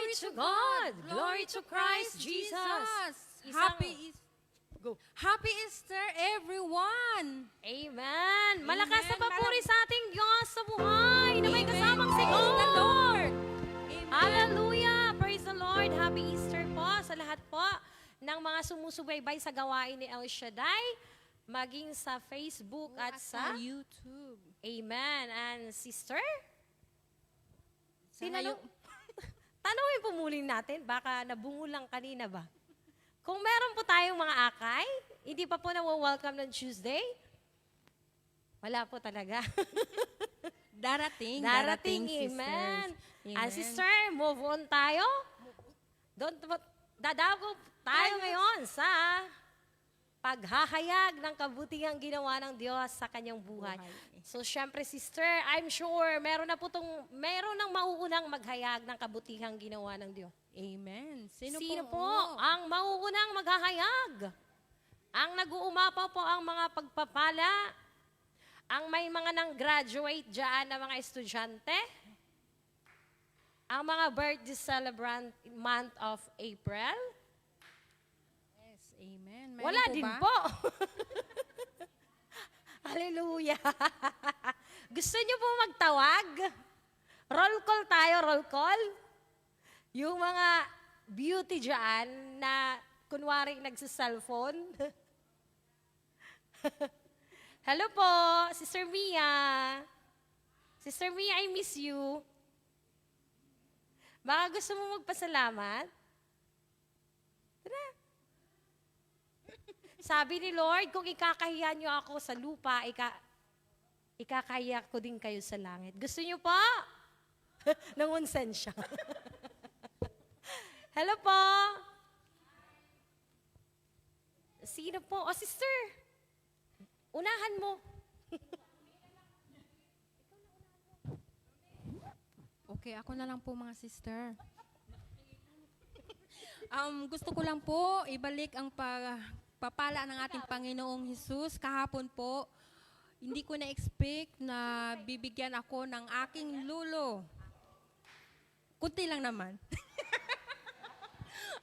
Glory to God. Glory to Christ Jesus. Happy Easter, everyone! Amen. Malakas na Amen. papuri sa ating Diyos sa buhay na may Amen. kasamang si Praise the God. Lord. Amen. Hallelujah. Praise the Lord. Happy Easter po sa lahat po ng mga sumusubaybay sa gawain ni El Shaddai, maging sa Facebook at sa YouTube. Amen. And sister? Sa Tinanong, tanongin po muli natin, baka nabungulang kanina ba? Kung meron po tayong mga akay, hindi pa po na-welcome ng Tuesday, wala po talaga. Darating, Darating, sisters. amen. Amen. And sister, move on tayo. Dadako tayo ngayon sa paghahayag ng kabutihang ginawa ng Diyos sa kanyang buhay. So, syempre, sister, I'm sure meron ng mauunang maghayag ng kabutihang ginawa ng Diyos. Amen. Sino po ang mauunang maghahayag? Ang nag-uumapaw po ang mga pagpapala, ang may mga nang-graduate dyan na mga estudyante, ang mga birthday celebrant month of April. Yes, amen. Meron Wala po din ba? po. Hallelujah. Gusto niyo po magtawag? Roll call tayo, roll call. Yung mga beauty dyan na kunwari nagsa-cellphone. Hello po, Sister Mia. Sister Mia, I miss you. Baka gusto mo magpasalamat? Tara. Sabi ni Lord, kung ikakahiya niyo ako sa lupa, ikakahiya ko din kayo sa langit. Gusto niyo pa? Nangunsen siya. Hello po. Sino po? O, sister. Unahan mo. Okay, ako na lang po mga sister. Gusto ko lang po ibalik ang pagpapala ng ating Panginoong Hesus. Kahapon po, hindi ko na-expect na bibigyan ako ng aking lulo. Kunti lang naman.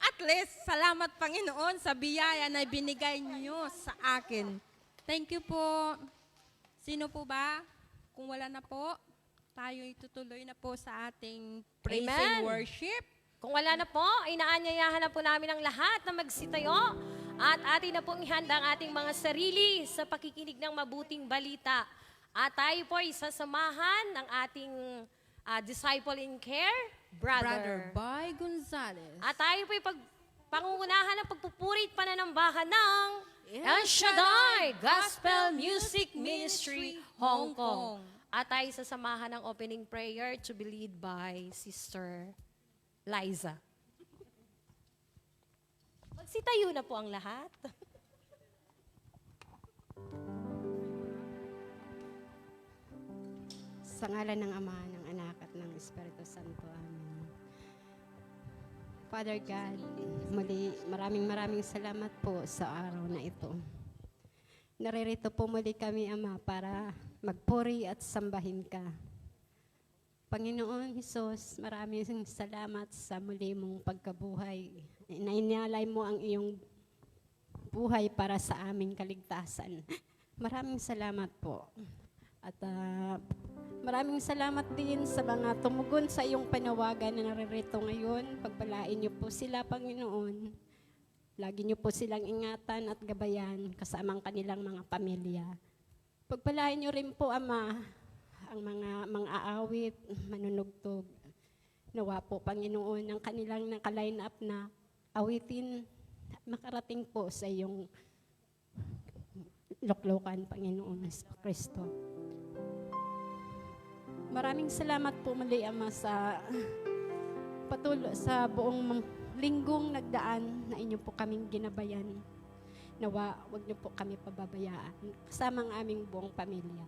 At least, salamat Panginoon sa biyaya na binigay niyo sa akin. Thank you po. Sino po ba? Kung wala na po, tayo itutuloy na po sa ating praise and Amen. worship. Kung wala na po, inaanyayahan na po namin ang lahat na magsitayo at atin na pong ihanda ang ating mga sarili sa pakikinig ng mabuting balita. At tayo po isasamahan ng ating disciple in care, Brother Bay Gonzales. At tayo po'y pangungunahan ng pagpupurit pananambahan ng El Shaddai Gospel Music Ministry, Hong Kong. At tayo sasamahan ng opening prayer to be led by Sister Liza. Magsitayo na po ang lahat. Sa ngalan ng Ama, ng Anak, at ng Espiritu Santo. Amen. Father God, muli maraming salamat po sa araw na ito. Naririto po muli kami, Ama, para magpuri at sambahin ka. Panginoon Hesus, maraming salamat sa muli mong pagkabuhay. Inainalay mo ang iyong buhay para sa aming kaligtasan. Maraming salamat po. At maraming salamat din sa mga tumugon sa iyong panawagan na naririto ngayon. Pagpalain niyo po sila, Panginoon. Lagi niyo po silang ingatan at gabayan kasama ang kanilang mga pamilya. Pagpalain niyo rin po, Ama, ang mga aawit, manunugtog. Nawa po, Panginoon, ang kanilang naka-line up na awitin makarating po sa iyong luklukan, Panginoon Kristo. Maraming salamat po muli, Ama, sa buong linggong nagdaan na inyo po kaming ginabayan. Nawa, wag niyo po kami pababayaan, kasama ang aming buong pamilya.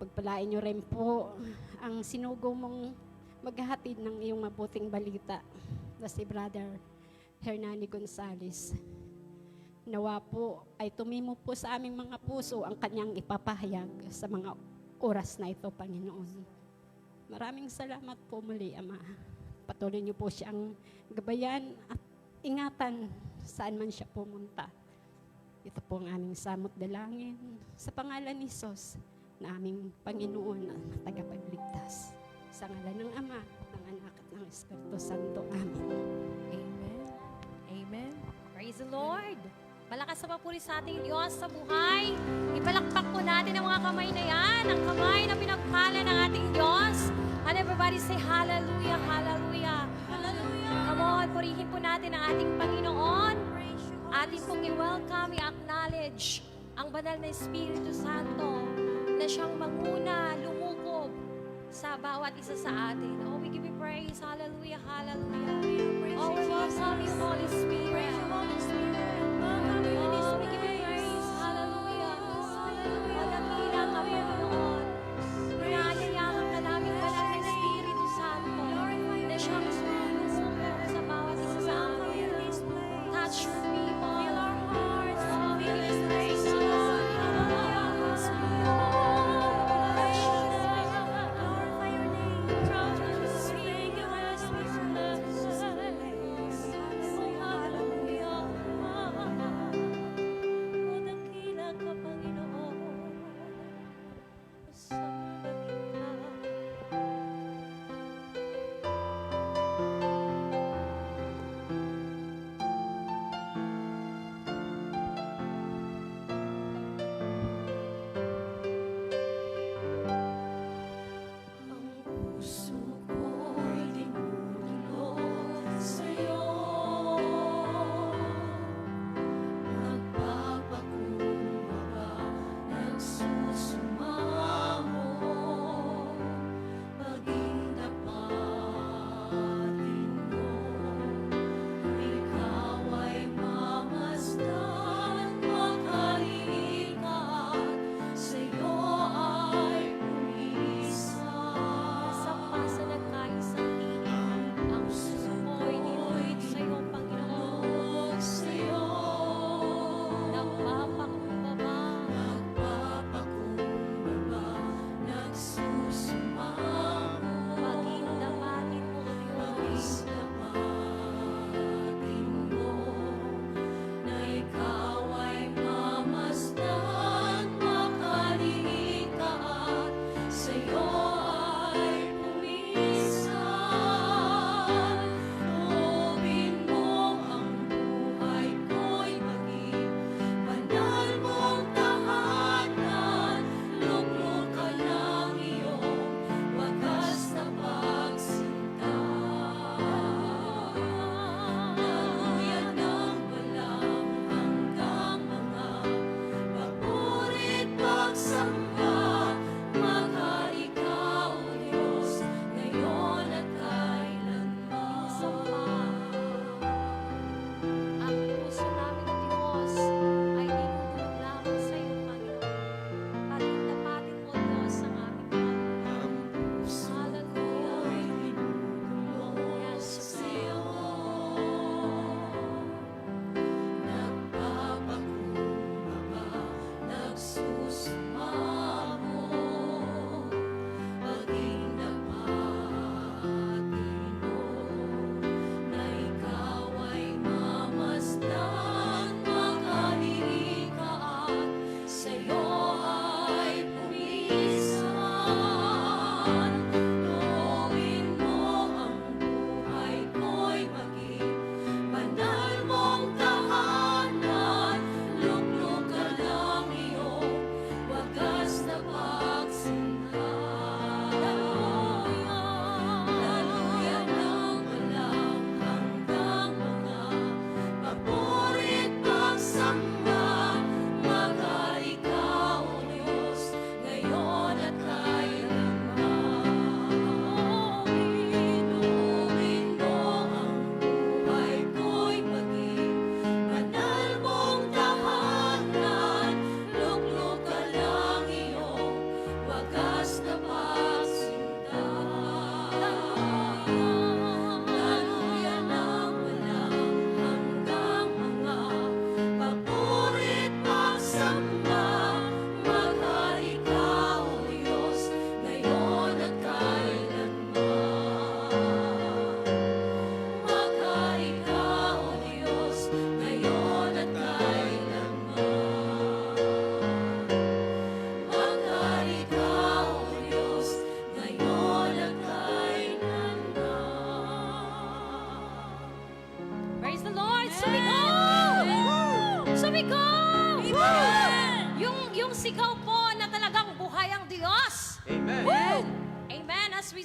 Pagpalain niyo rin po ang sinugo mong maghahatid ng iyong mabuting balita na si Brother Hernani Gonzales. Nawa po ay tumimo po sa aming mga puso ang kanyang ipapahayag sa mga oras na ito, Panginoon. Maraming salamat po muli, Ama. patuloy niyo po siyang gabayan at ingatan saan man siya pumunta. Ito po ang aming samot dalangin sa pangalan ni Jesus na aming Panginoon at tagapagligtas. Sa ngalan ng Ama, ng Anak at ng Espiritu Santo. Amen. Amen. Amen. Praise the Lord. Malakas na papuri sa ating Diyos sa buhay. Ipalakpak po natin ang mga kamay na yan, ang kamay na pinagpala ng ating Diyos. And everybody say hallelujah, hallelujah. Hallelujah. Come on, purihin po natin ang ating Panginoon. Ating pong i-welcome, i-acknowledge ang banal na Espiritu Santo na siyang manguna, lumukob sa bawat isa sa atin. Oh, we give you praise. Hallelujah, hallelujah. Oh, we welcome you, Holy Spirit. Oh, we give you praise. Hallelujah. Oh, dakila ka, Panginoon. Inaanyayahan ka namin banal na Espiritu Santo na siyang lumukob sa bawat isa sa amin. Touch your people. Oh, we give you praise, Lord.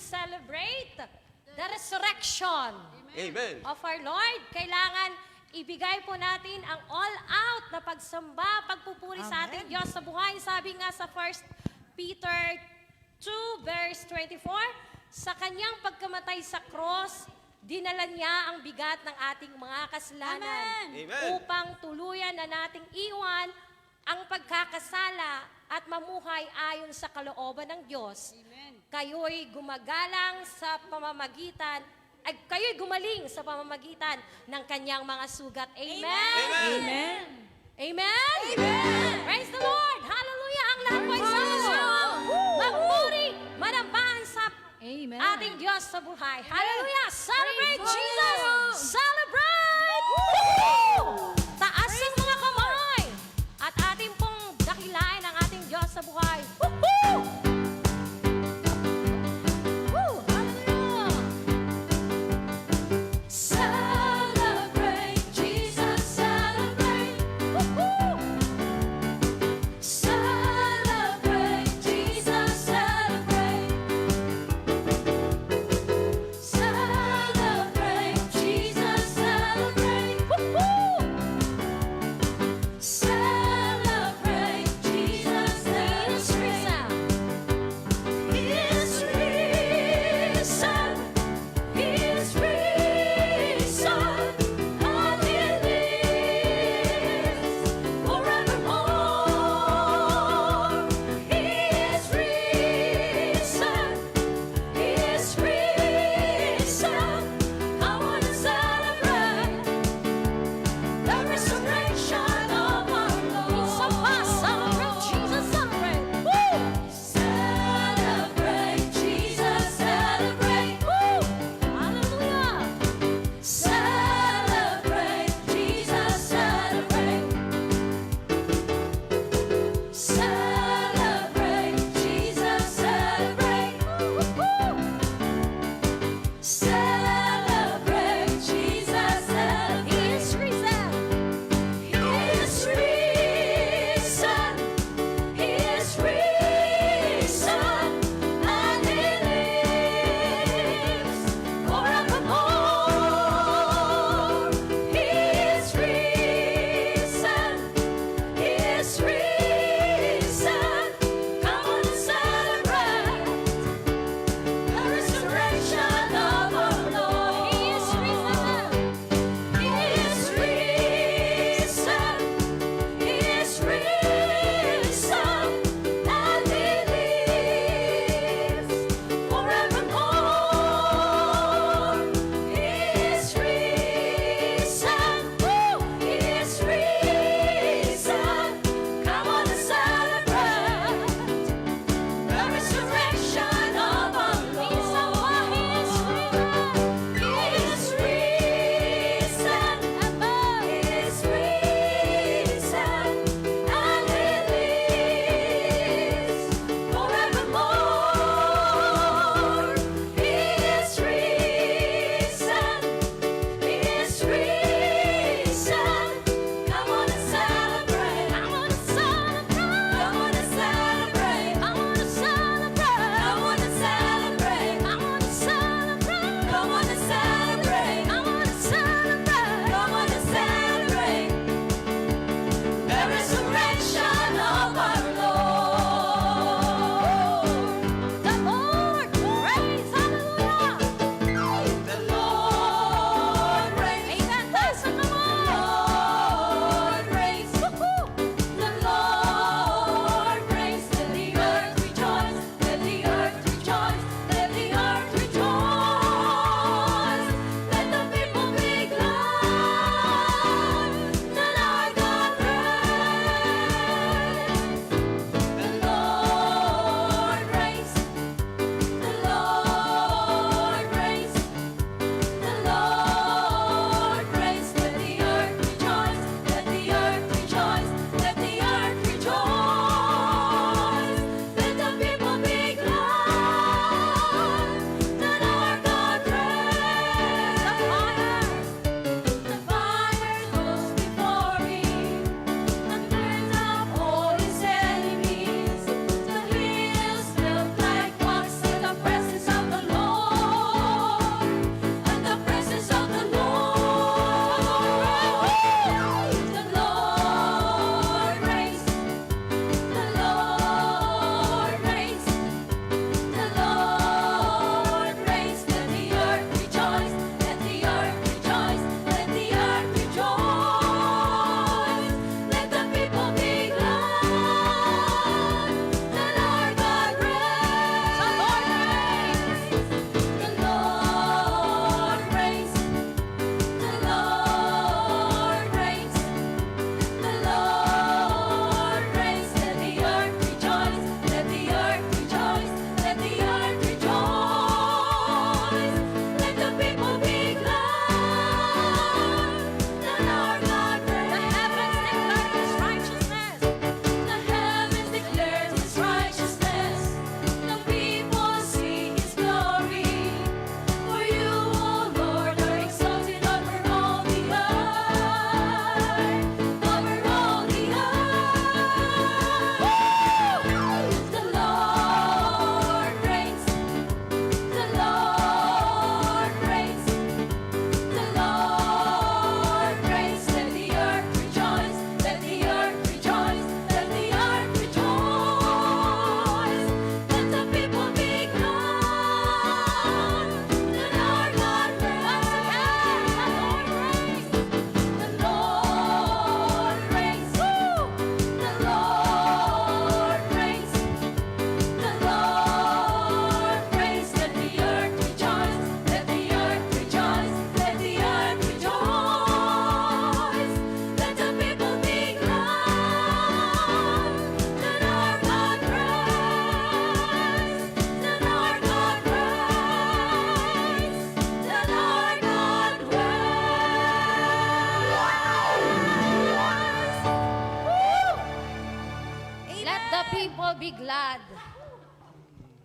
celebrate the resurrection Amen. of our Lord, kailangan ibigay po natin ang all-out na pagsamba, pagpupuri sa ating Diyos sa buhay. Sabi nga sa 1 Peter 2 verse 24, sa kanyang pagkamatay sa cross, dinala niya ang bigat ng ating mga kasalanan Amen. upang tuluyan na nating iwan ang pagkakasala at mamuhay ayon sa kalooban ng Diyos. Kayo'y gumagalang sa pamamagitan, ay kayo'y gumaling sa pamamagitan ng kanyang mga sugat. Amen? Amen. Amen? Praise the Lord! Hallelujah! Ang lahat po ay sama-sama. Magpuri, manambahan sa Amen. ating Diyos sa buhay. Hallelujah! Celebrate Praise Jesus! God! Celebrate! Woo! Taas ang mga kamay! At ating pong dakilain ang ating Diyos sa buhay. Woo! Woo! Hallelujah! Celebrate Jesus, celebrate! Woo! Celebrate Jesus, celebrate! Celebrate Jesus, celebrate! Woo-hoo!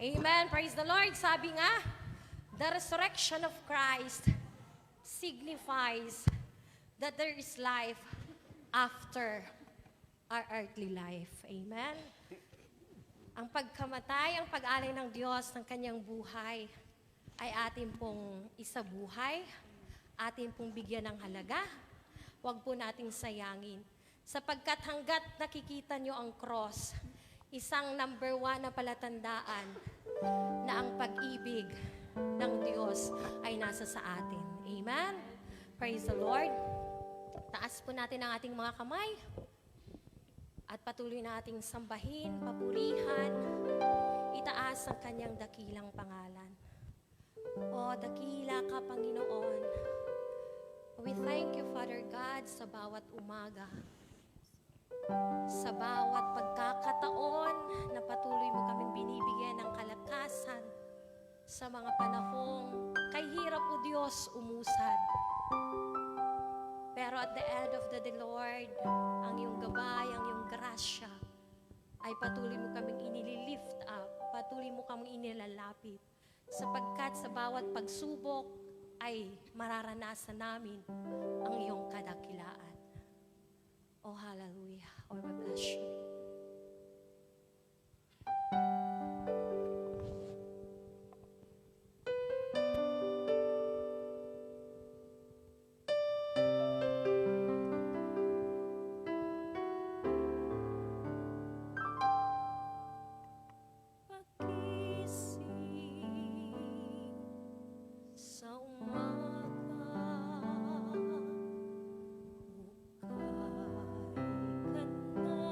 Amen. Praise the Lord. Sabi nga, the resurrection of Christ signifies that there is life after our earthly life. Amen. Ang pagkamatay, ang pag-alay ng Diyos ng kanyang buhay ay atin pong isabuhay, atin pong bigyan ng halaga. Huwag po nating sayangin. Sapagkat hanggat nakikita nyo ang cross, isang number 1 na palatandaan na ang pag-ibig ng Diyos ay nasa sa atin. Amen? Praise the Lord. Taas po natin ang ating mga kamay at patuloy nating sambahin, papurihan, itaas ang kanyang dakilang pangalan. O dakila ka, Panginoon. We thank you, Father God, sa bawat umaga, sa bawat pagkakataon na patuloy mo kaming binibigyan ng kalakasan sa mga panahong kay hirap o Diyos umusad. Pero at the end of the day, Lord, ang iyong gabay, ang iyong grasya, ay patuloy mo kaming inililift up, patuloy mo kaming inilalapit, sapagkat sa bawat pagsubok ay mararanasan namin ang iyong kadakilaan. Oh, hallelujah. Oh, we bless you. Pagising sa umaga, hukay ka na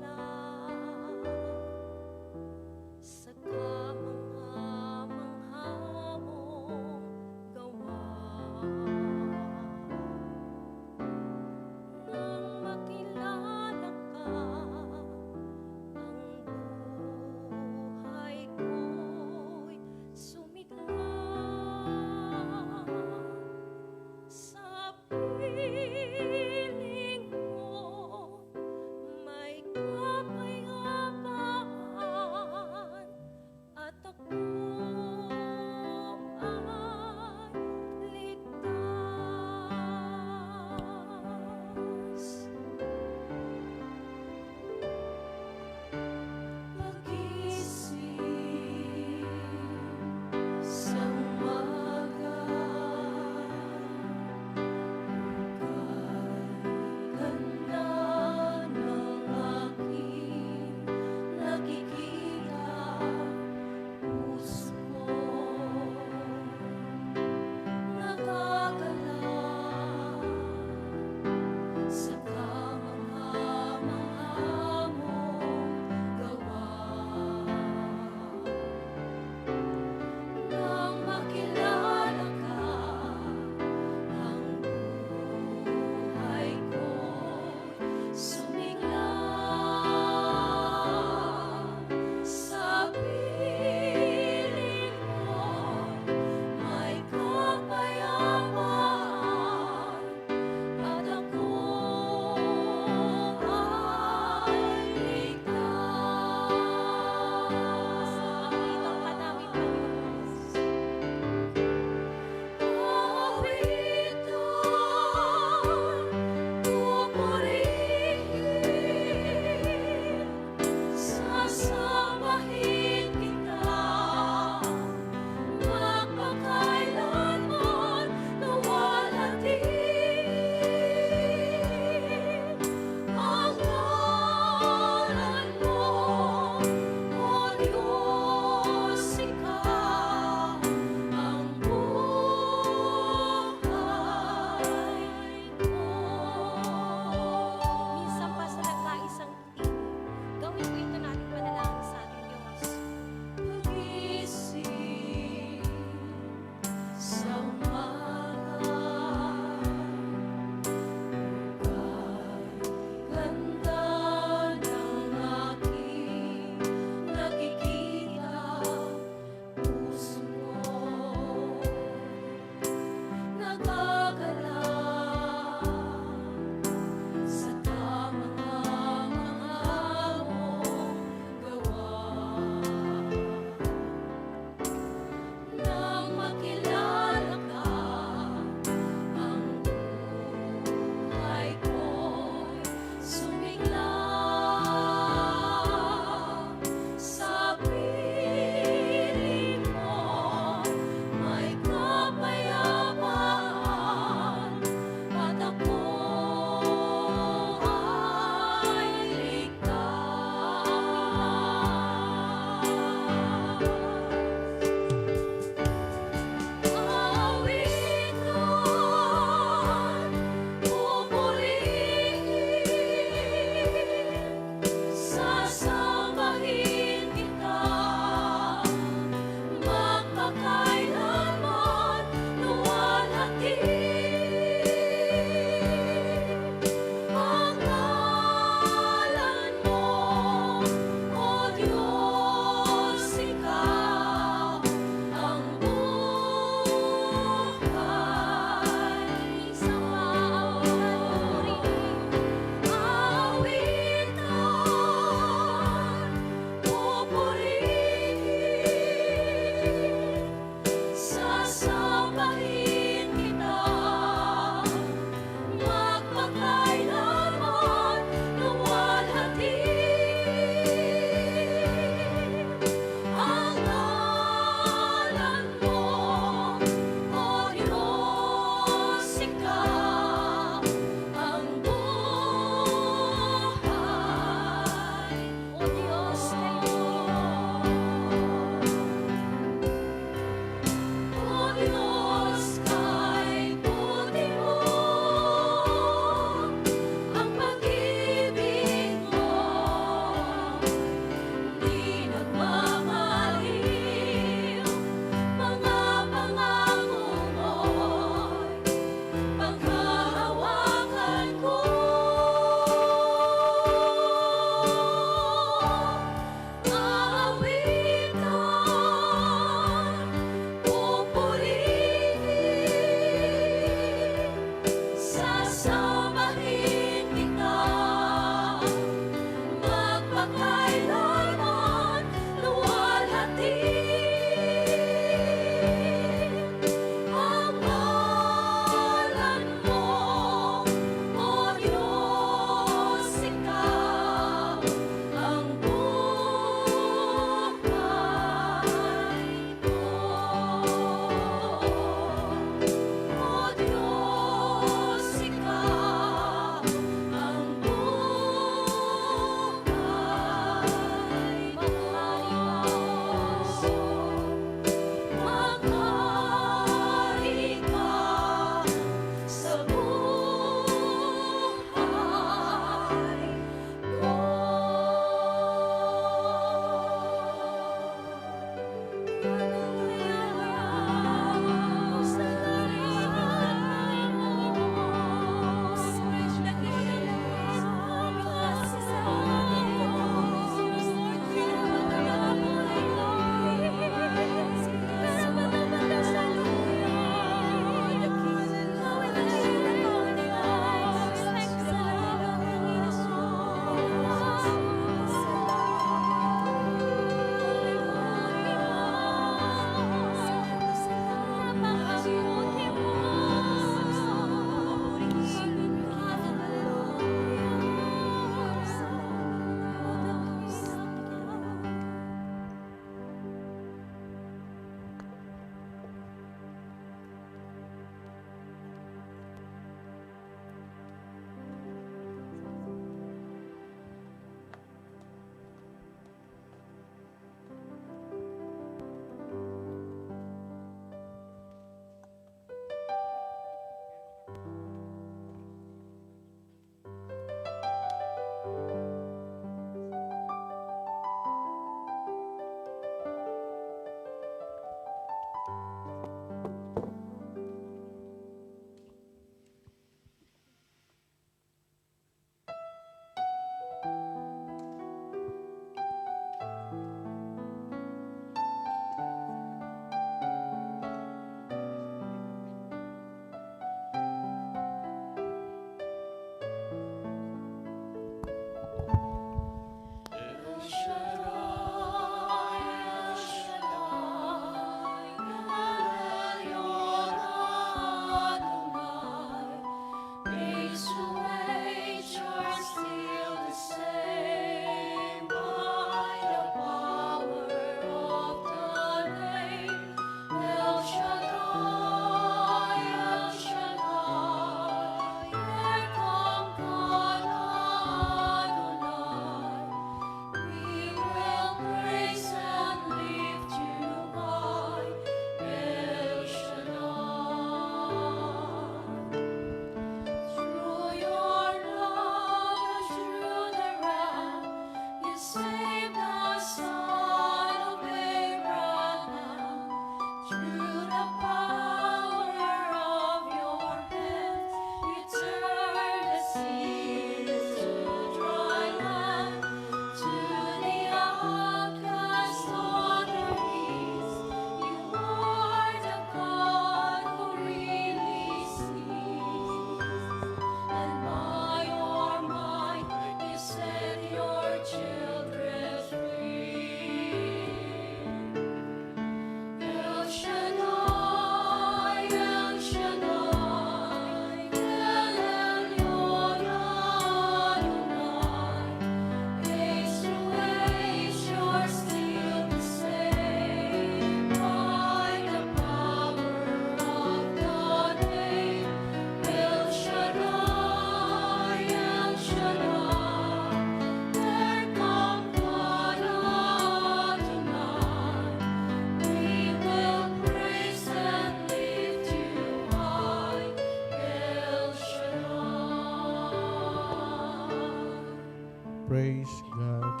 Praise God.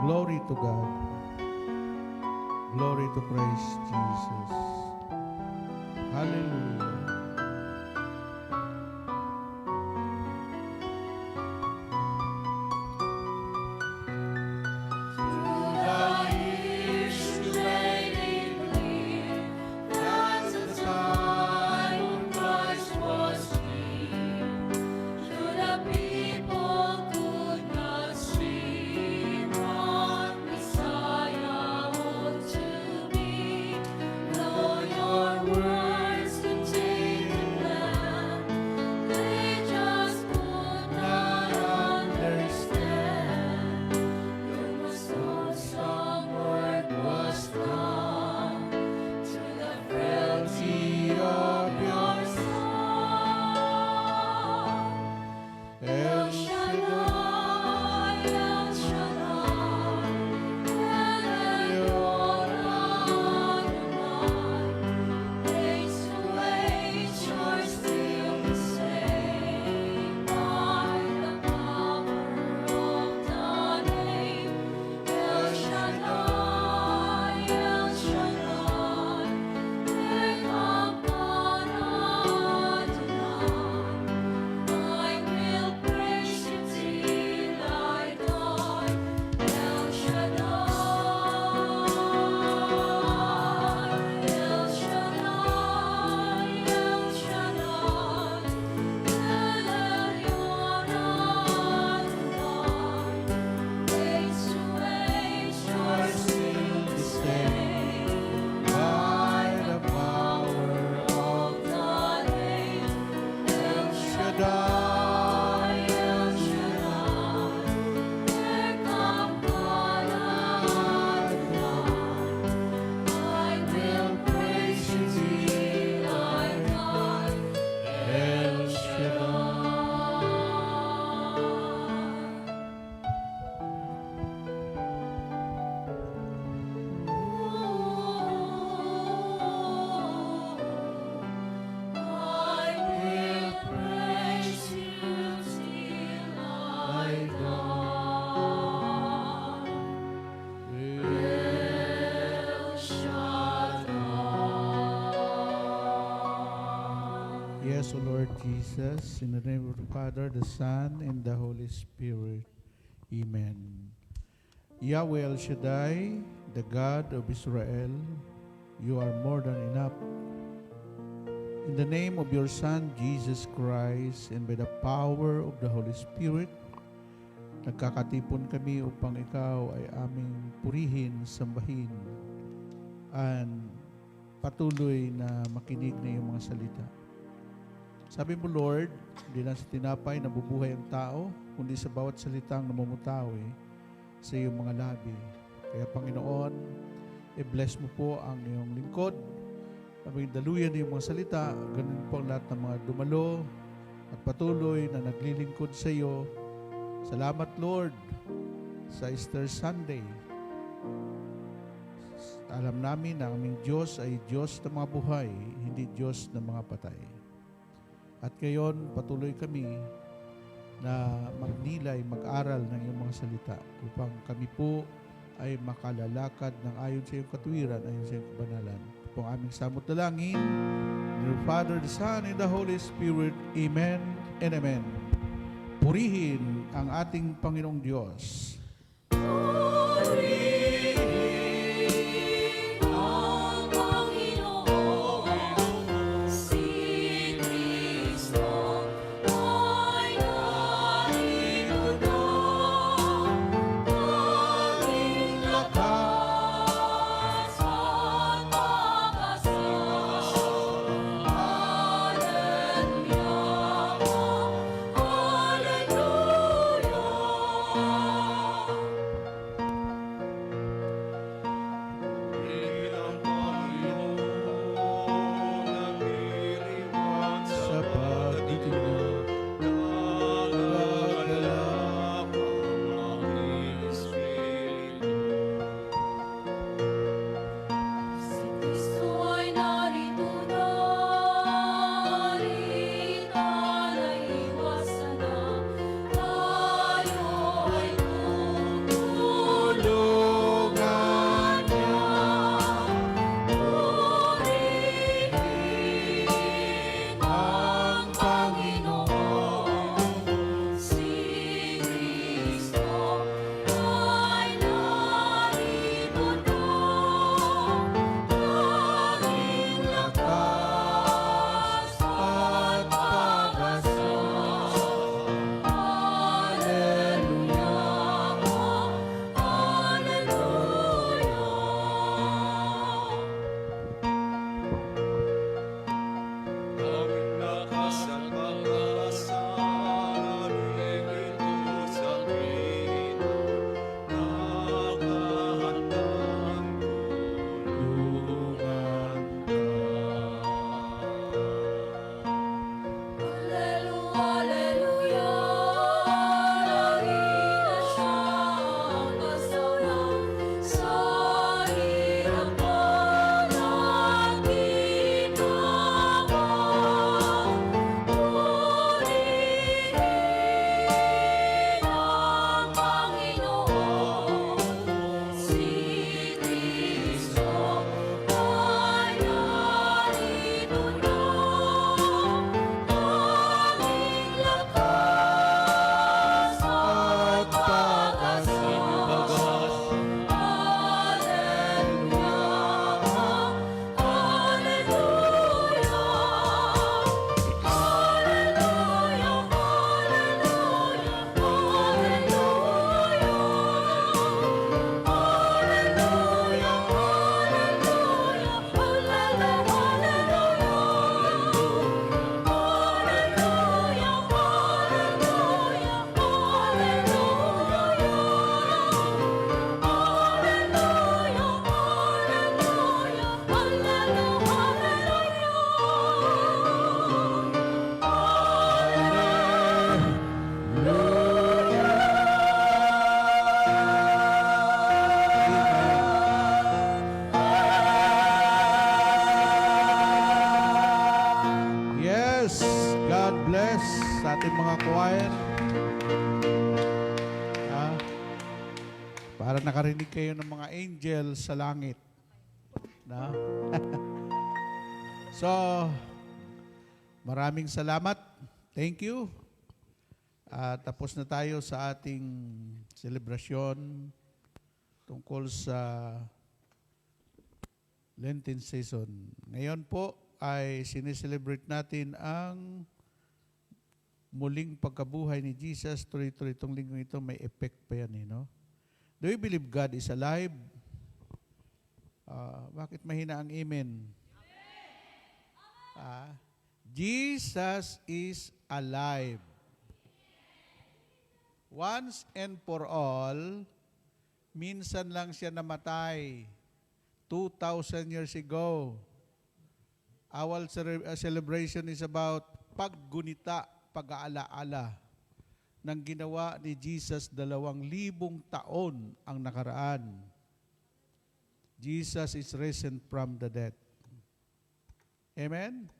Glory to God. Glory to Christ Jesus. Hallelujah. Your words contain yes, O Lord Jesus, in the name of the Father, the Son, and the Holy Spirit. Amen. Yahweh El Shaddai, the God of Israel, you are more than enough. In the name of your Son, Jesus Christ, and by the power of the Holy Spirit, nagkakatipon kami upang ikaw ay aming purihin, sambahin, and patuloy na makinig na iyong mga salita. Sabi mo, Lord, hindi lang sa tinapay nabubuhay ang tao, kundi sa bawat salitang namumutawi sa iyong mga labi. Kaya Panginoon, i-bless mo po ang iyong lingkod, aming daluyan ng iyong mga salita, ganun po ang lahat ng mga dumalo at patuloy na naglilingkod sa iyo. Salamat, Lord, sa Easter Sunday. Alam namin na aming Diyos ay Diyos ng mga buhay, hindi Diyos ng mga patay. At ngayon, patuloy kami na magnilay, mag-aral ng iyong mga salita upang kami po ay makalalakad ng ayon sa iyong katuwiran, ayon sa iyong kabanalan. Ito po ang aming samot dalangin. In the Father, the Son, and the Holy Spirit. Amen and Amen. Purihin ang ating Panginoong Diyos. Sa pagtitingnan Si Kristo ay narito na, narito na iwasan na, tayo ay tutulungan niya. Purihin ang Panginoon, si Kristo ay narito na. Aming lakas at pag-asa. Hallelujah, Aming lakas at pag-asa, narito sa Panginoon, nakahandang tulungan ka. Hallelujah, narito siya ang kasalan sa hirap na naginawa. Purihin ang Panginoon, si Kristo ay narito na. Aming lakas at pag-asa. Yes, God bless sa ating mga choir. Para nakarinig kayo ng mga angel sa langit. Na? So, Maraming salamat. Thank you. Tapos na tayo sa ating selebrasyon tungkol sa Lenten season. Ngayon po ay sineselebrate natin ang muling pagkabuhay ni Jesus. Tuloy-tuloy itong linggo ito, may effect pa yan. No? Do you believe God is alive? Bakit mahina ang amen? Jesus is alive. Once and for all, minsan lang siya namatay. 2,000 years ago. Our celebration is about paggunita, pag-aalaala ng ginawa ni Jesus 2,000 taon ang nakaraan. Jesus is risen from the dead. Amen?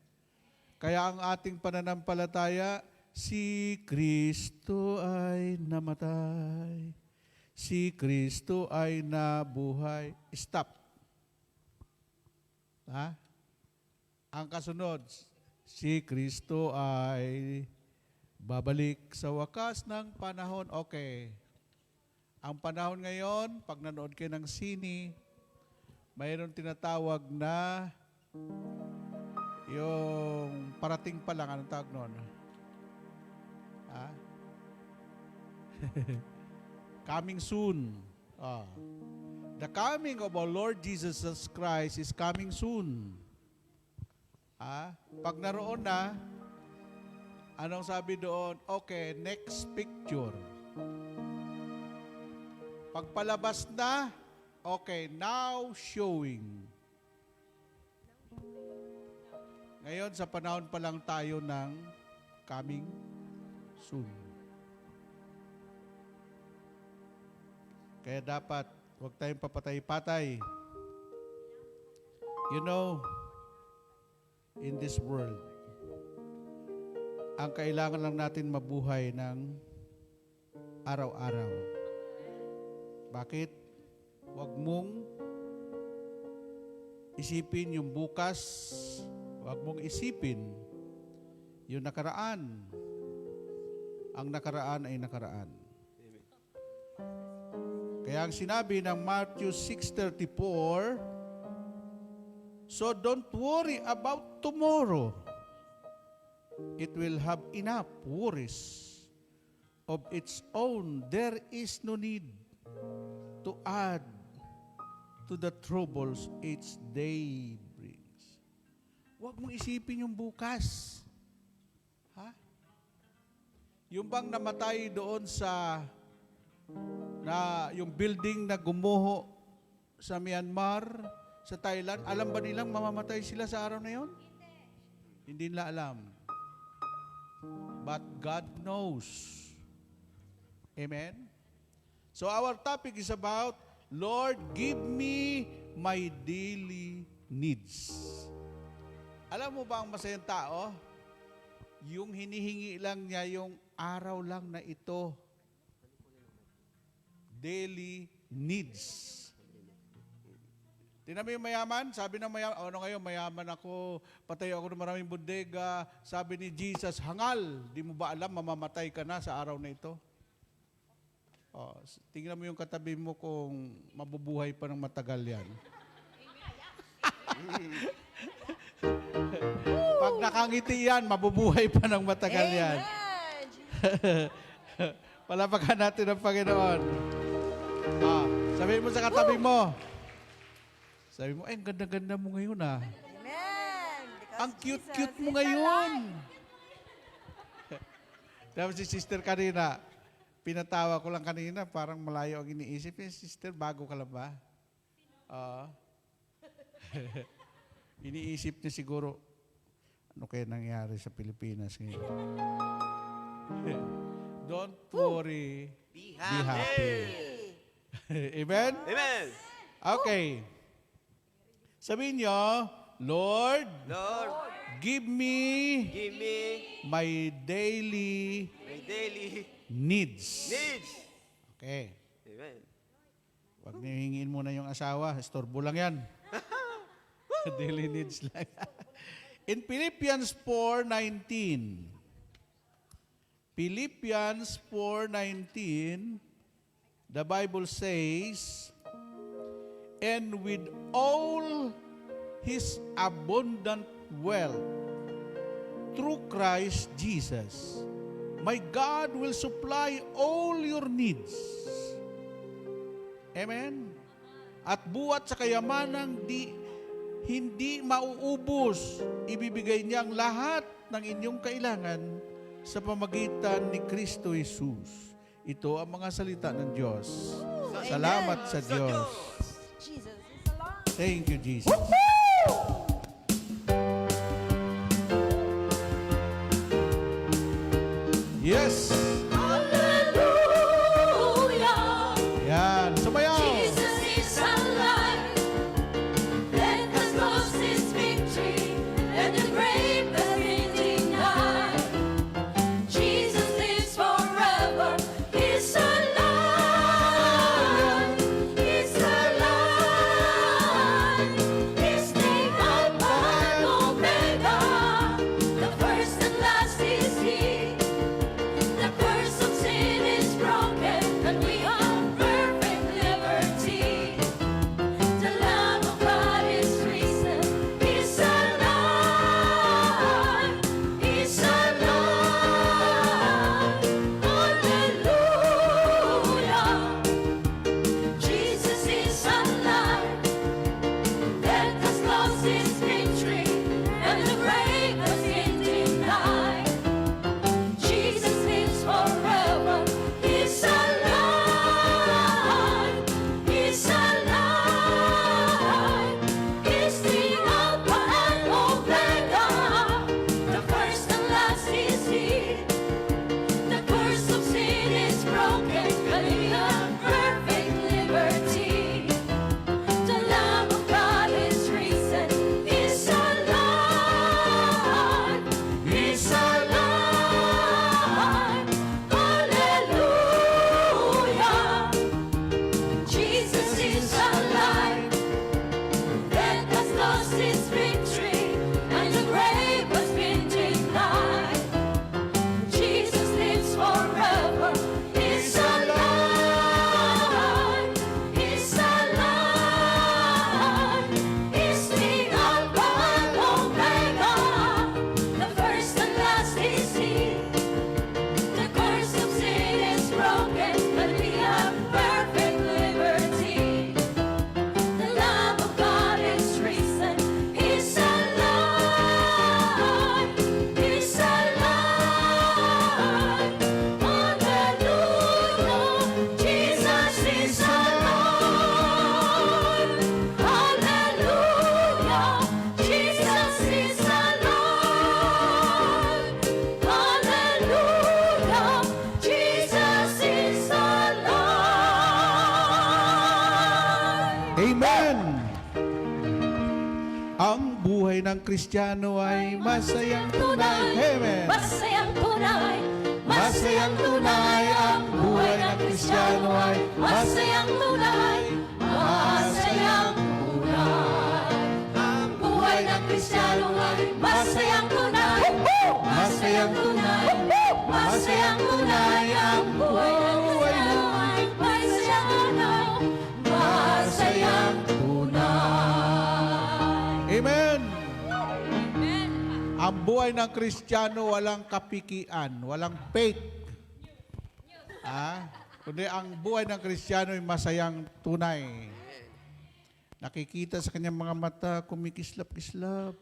Kaya ang ating pananampalataya, si Kristo ay namatay. Si Kristo ay nabuhay. Stop. Ang kasunod, si Kristo ay babalik sa wakas ng panahon. Okay. Ang panahon ngayon, pag nanood kayo ng sine, mayroon tinatawag na yung parating pa lang. Anong tawag noon? Coming soon. The coming of our Lord Jesus Christ is coming soon. Pag naroon na, anong sabi doon? Okay, next picture. Pagpalabas na, okay, now showing. Ngayon, sa panahon pa lang tayo ng coming soon. Kaya dapat, huwag tayong papatay-patay. You know, in this world, ang kailangan lang natin mabuhay ng araw-araw. Bakit? Huwag mong isipin yung bukas. Huwag mong isipin yung nakaraan. Ang nakaraan ay nakaraan. Kaya ang sinabi ng Matthew 6:34, so don't worry about tomorrow. It will have enough worries of its own. There is no need to add to the troubles each day brings. Huwag mong isipin yung bukas. Yung bang namatay doon sa yung building na gumuho sa Myanmar, sa Thailand, alam ba nilang mamamatay sila sa araw na yon? Hindi nila alam. But God knows. Amen? So our topic is about, Lord, give me my daily needs. Alam mo ba ang masayang tao? Yung hinihingi lang niya yung araw lang na ito. Daily needs. Tingnan mo yung mayaman, sabi ng mayaman, ano ngayon, mayaman ako, patayo ako ng maraming bodega, sabi ni Jesus, hangal, di mo ba alam, mamamatay ka na sa araw na ito? Tingnan mo yung katabi mo kung mabubuhay pa ng matagal yan. Pag nakangiti yan, mabubuhay pa ng matagal yan. Palapakan natin ang Panginoon. Sabihin mo sa katabi mo, sabi mo, ay, ang ganda-ganda mo ngayon, Amen. Ang cute-cute mo ngayon. Tapos si sister kanina, pinatawa ko lang kanina, parang malayo ang iniisip. Sister, bago ka lang ba? Iniisip niya siguro, ano kaya nangyari sa Pilipinas ngayon? Don't worry, be happy. Amen? Amen. Okay. Sabihin nyo, Lord, give me my daily needs. Okay. Amen. Huwag niyo hingin muna yung asawa. Estorbo lang yan. Daily needs lang. In Philippians 4:19, Philippians 4:19, the Bible says, and with all His abundant wealth, through Christ Jesus, my God will supply all your needs. Amen? At buwat sa kayamanang hindi mauubos, ibibigay niya ang lahat ng inyong kailangan sa pamagitan ni Kristo Jesus. Ito ang mga salita ng Diyos. Salamat sa Diyos. Thank you, Jesus. Yes! Hallelujah. Yan. Sumayaw! Jesus is alive. Death has lost its victory, and the grave has been denied. Jesus lives forever. He's alive. He's alive. He's the Alpha and Omega. The first and last is He. The curse of sin is broken, and we have perfect liberty. The Lamb of God is risen. He's alive. He's alive. Hallelujah. Jesus is alive. Death has lost its victory, and the grave has been denied. Jesus lives forever. He's alive. He's alive. He's the Alpha and Omega. The first and last is He. The curse of sin is broken, and we have perfect liberty. The Lamb of God is risen. He's alive. He's alive. Hallelujah. Jesus is alive. Death has lost its victory, and the grave has been denied. Jesus lives forever. He's alive. He's alive. He's the Alpha and Omega. The first and last is He. The curse of sin is broken, and we have perfect liberty. The Lamb of God is risen. He's alive. He's alive. Hallelujah. Jesus is alive. Hallelujah. Jesus is alive. Hallelujah. Jesus is alive. Amen! Ang buhay ng Kristiyano ay masayang tunay. Amen! Masayang tunay. Masayang tunay. Ang buhay ng Kristiyano ay Masayang tunay. Masayang tunay. Ang buhay ng Kristiyano ay masayang tunay. Masayang tunay. Masayang tunay. Ang buhay ng Kristiyano ay masayang tunay. Masayang tunay. Amen! Ang buhay ng Kristiyano walang kapikian, walang fake. Kundi ang buhay ng Kristiyano ay masayang tunay. Nakikita sa kanyang mga mata, kumikislap-kislap.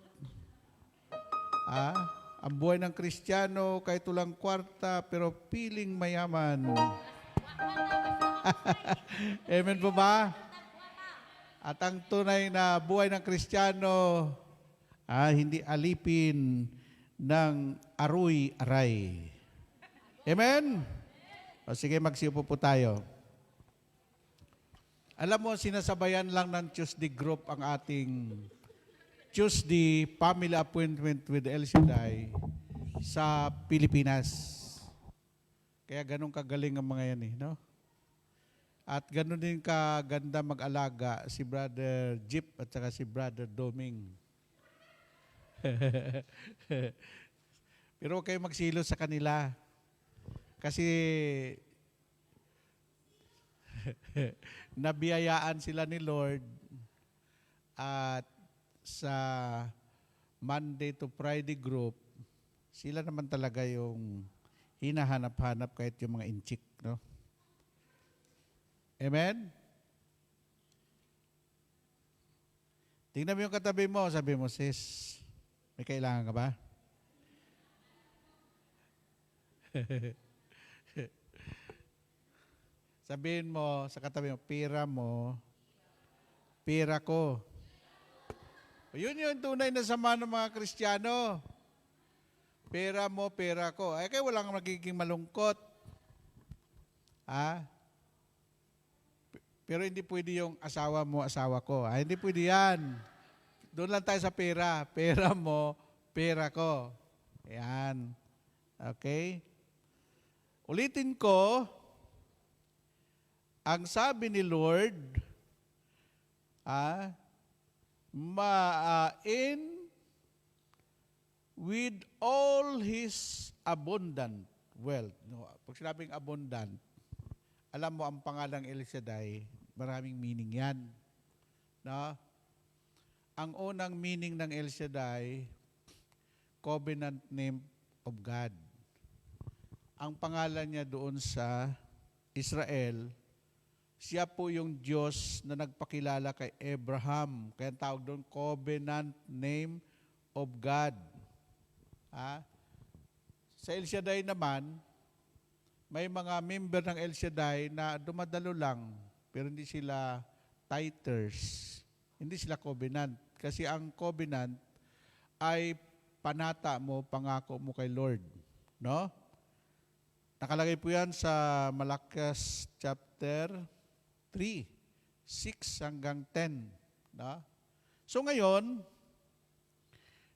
Ang buhay ng Kristiyano, kahit walang kwarta, pero piling mayaman. Amen po ba? At ang tunay na buhay ng Kristiyano, hindi alipin ng aroy-aray. Amen? O sige, magsiupo po tayo. Alam mo, sinasabayan lang ng Tuesday group ang ating Tuesday family appointment with El Shaddai sa Pilipinas. Kaya ganun kagaling ang mga yan no? At ganun din kaganda mag-alaga si Brother Jeep at saka si Brother Doming. Pero huwag kayong magsilos sa kanila. Kasi nabiyayaan sila ni Lord at sa Monday to Friday group, sila naman talaga yung hinahanap-hanap kahit yung mga inchik, no? Amen? Tingnan mo yung katabi mo, sabi mo, sis, may kailangan ka ba? Sabihin mo sa katabi mo, pira ko. Yun yung tunay na sama ng mga Kristiyano. Pera mo, pera ko. Ay, kaya walang magiging malungkot. Ha? Pero hindi pwede yung asawa mo, asawa ko. Ay, hindi pwede yan. Doon lang tayo sa pera. Pera mo, pera ko. Yan. Okay? Ulitin ko, ang sabi ni Lord, with all His abundant wealth. No, pag sinabing abundant, alam mo ang pangalang El Shaddai, maraming meaning yan. No? Ang unang meaning ng El Shaddai, covenant name of God. Ang pangalan niya doon sa Israel, siya po yung Diyos na nagpakilala kay Abraham. Kaya tawag doon, covenant name of God. Sa El Shaddai naman, may mga member ng El Shaddai na dumadalo lang, pero hindi sila tithers. Hindi sila covenant. Kasi ang covenant ay panata mo, pangako mo kay Lord. No? Nakalagay po yan sa Malakias chapter 3, 6 hanggang 10. No? So ngayon,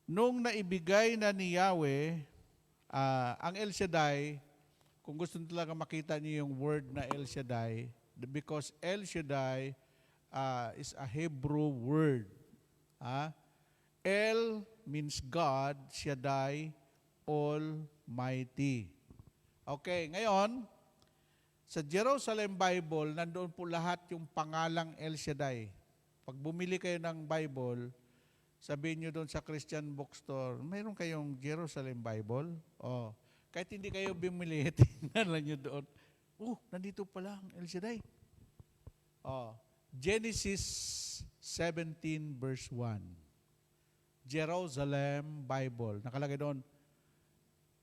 nung naibigay na ni Yahweh, ang El Shaddai, kung gusto nyo talaga makita niyo yung word na El Shaddai, because El Shaddai is a Hebrew word. El means God, Shaddai, Almighty. Okay, ngayon, sa Jerusalem Bible, nandoon po lahat yung pangalang El Shaddai. Pag bumili kayo ng Bible, sabihin nyo doon sa Christian bookstore, mayroon kayong Jerusalem Bible? Oh, kahit hindi kayo bumili, tingnan lang nyo doon. Nandito pala ang El Shaddai. Oh, Genesis 17 verse 1. Jerusalem Bible. Nakalagay doon,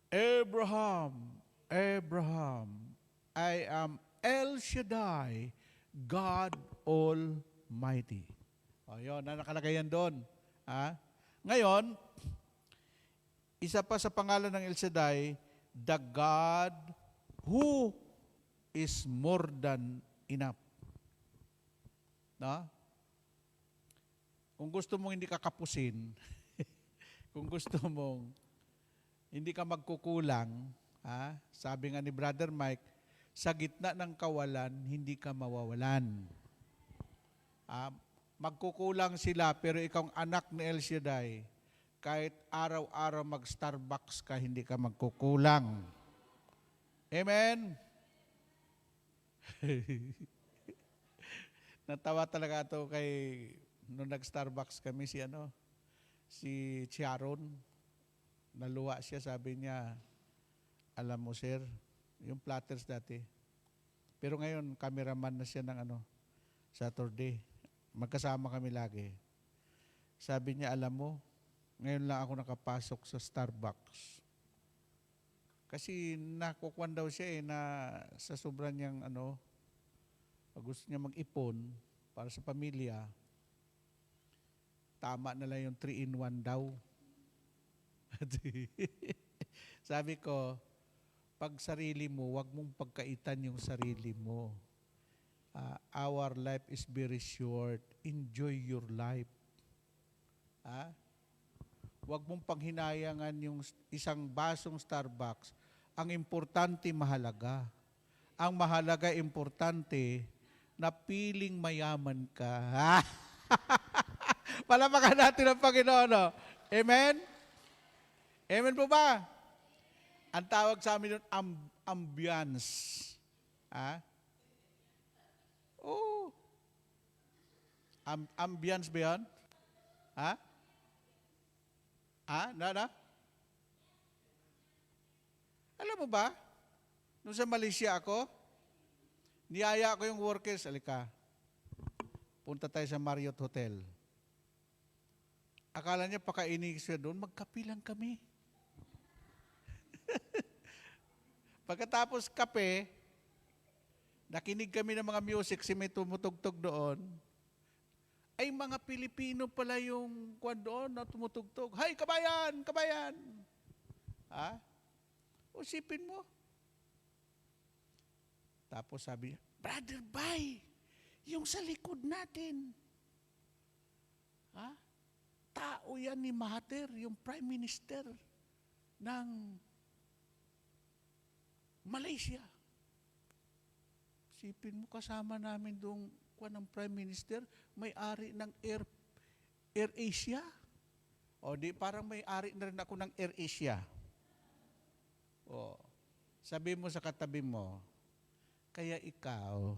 Abraham, I am El Shaddai, God Almighty. O yun, nakalagay yan doon. Ngayon, isa pa sa pangalan ng El Shaddai, the God who is more than enough. No? Kung gusto mong hindi ka kapusin, kung gusto mong hindi ka magkukulang, sabi nga ni Brother Mike, sa gitna ng kawalan, hindi ka mawawalan. Magkukulang sila, pero ikaw ang anak ni El Shaddai, kahit araw-araw mag-Starbucks ka, hindi ka magkukulang. Amen? Natawa talaga ito kay, nung nag-Starbucks kami, si Sharon, naluwa siya, sabi niya, alam mo sir, yung platters dati. Pero ngayon, cameraman na siya ng Saturday. Magkasama kami lagi. Sabi niya, alam mo, ngayon lang ako nakapasok sa Starbucks. Kasi nakukuan daw siya na sa sobrang niyang gusto niya mag-ipon para sa pamilya, tama na lang yung 3-in-1 daw. Sabi ko, pag sarili mo, wag mong pagkaitan yung sarili mo. Our life is very short. Enjoy your life. Wag mong panghinayangan yung isang basong Starbucks. Ang importante, mahalaga. Ang mahalaga, importante, na piling mayaman ka. Palapakan natin ang Panginoon. Amen? Amen po ba? Ang tawag sa amin doon, ambience. Ha? Oo. Ambience ba yan? Ha? Ha? Na? Alam mo ba, nung sa Malaysia ako, niyaya ko yung workers, alika, punta tayo sa Marriott Hotel. Akala niya pakainin siya doon, magkape lang kami. Pagkatapos kape, nakinig kami ng mga music, si may tumutugtog doon, ay mga Pilipino pala yung kwan doon na tumutugtog. Hay, kabayan! Kabayan! Ha? Usipin mo. Tapos sabi niya, Brother Bay, yung sa likod natin. Ha? Tao yan ni Mahathir, yung Prime Minister ng Malaysia. Sipin mo, kasama namin doon ng Prime Minister, may-ari ng Air Asia. O di, parang may-ari na rin ako ng Air Asia. O, sabi mo sa katabi mo, kaya ikaw,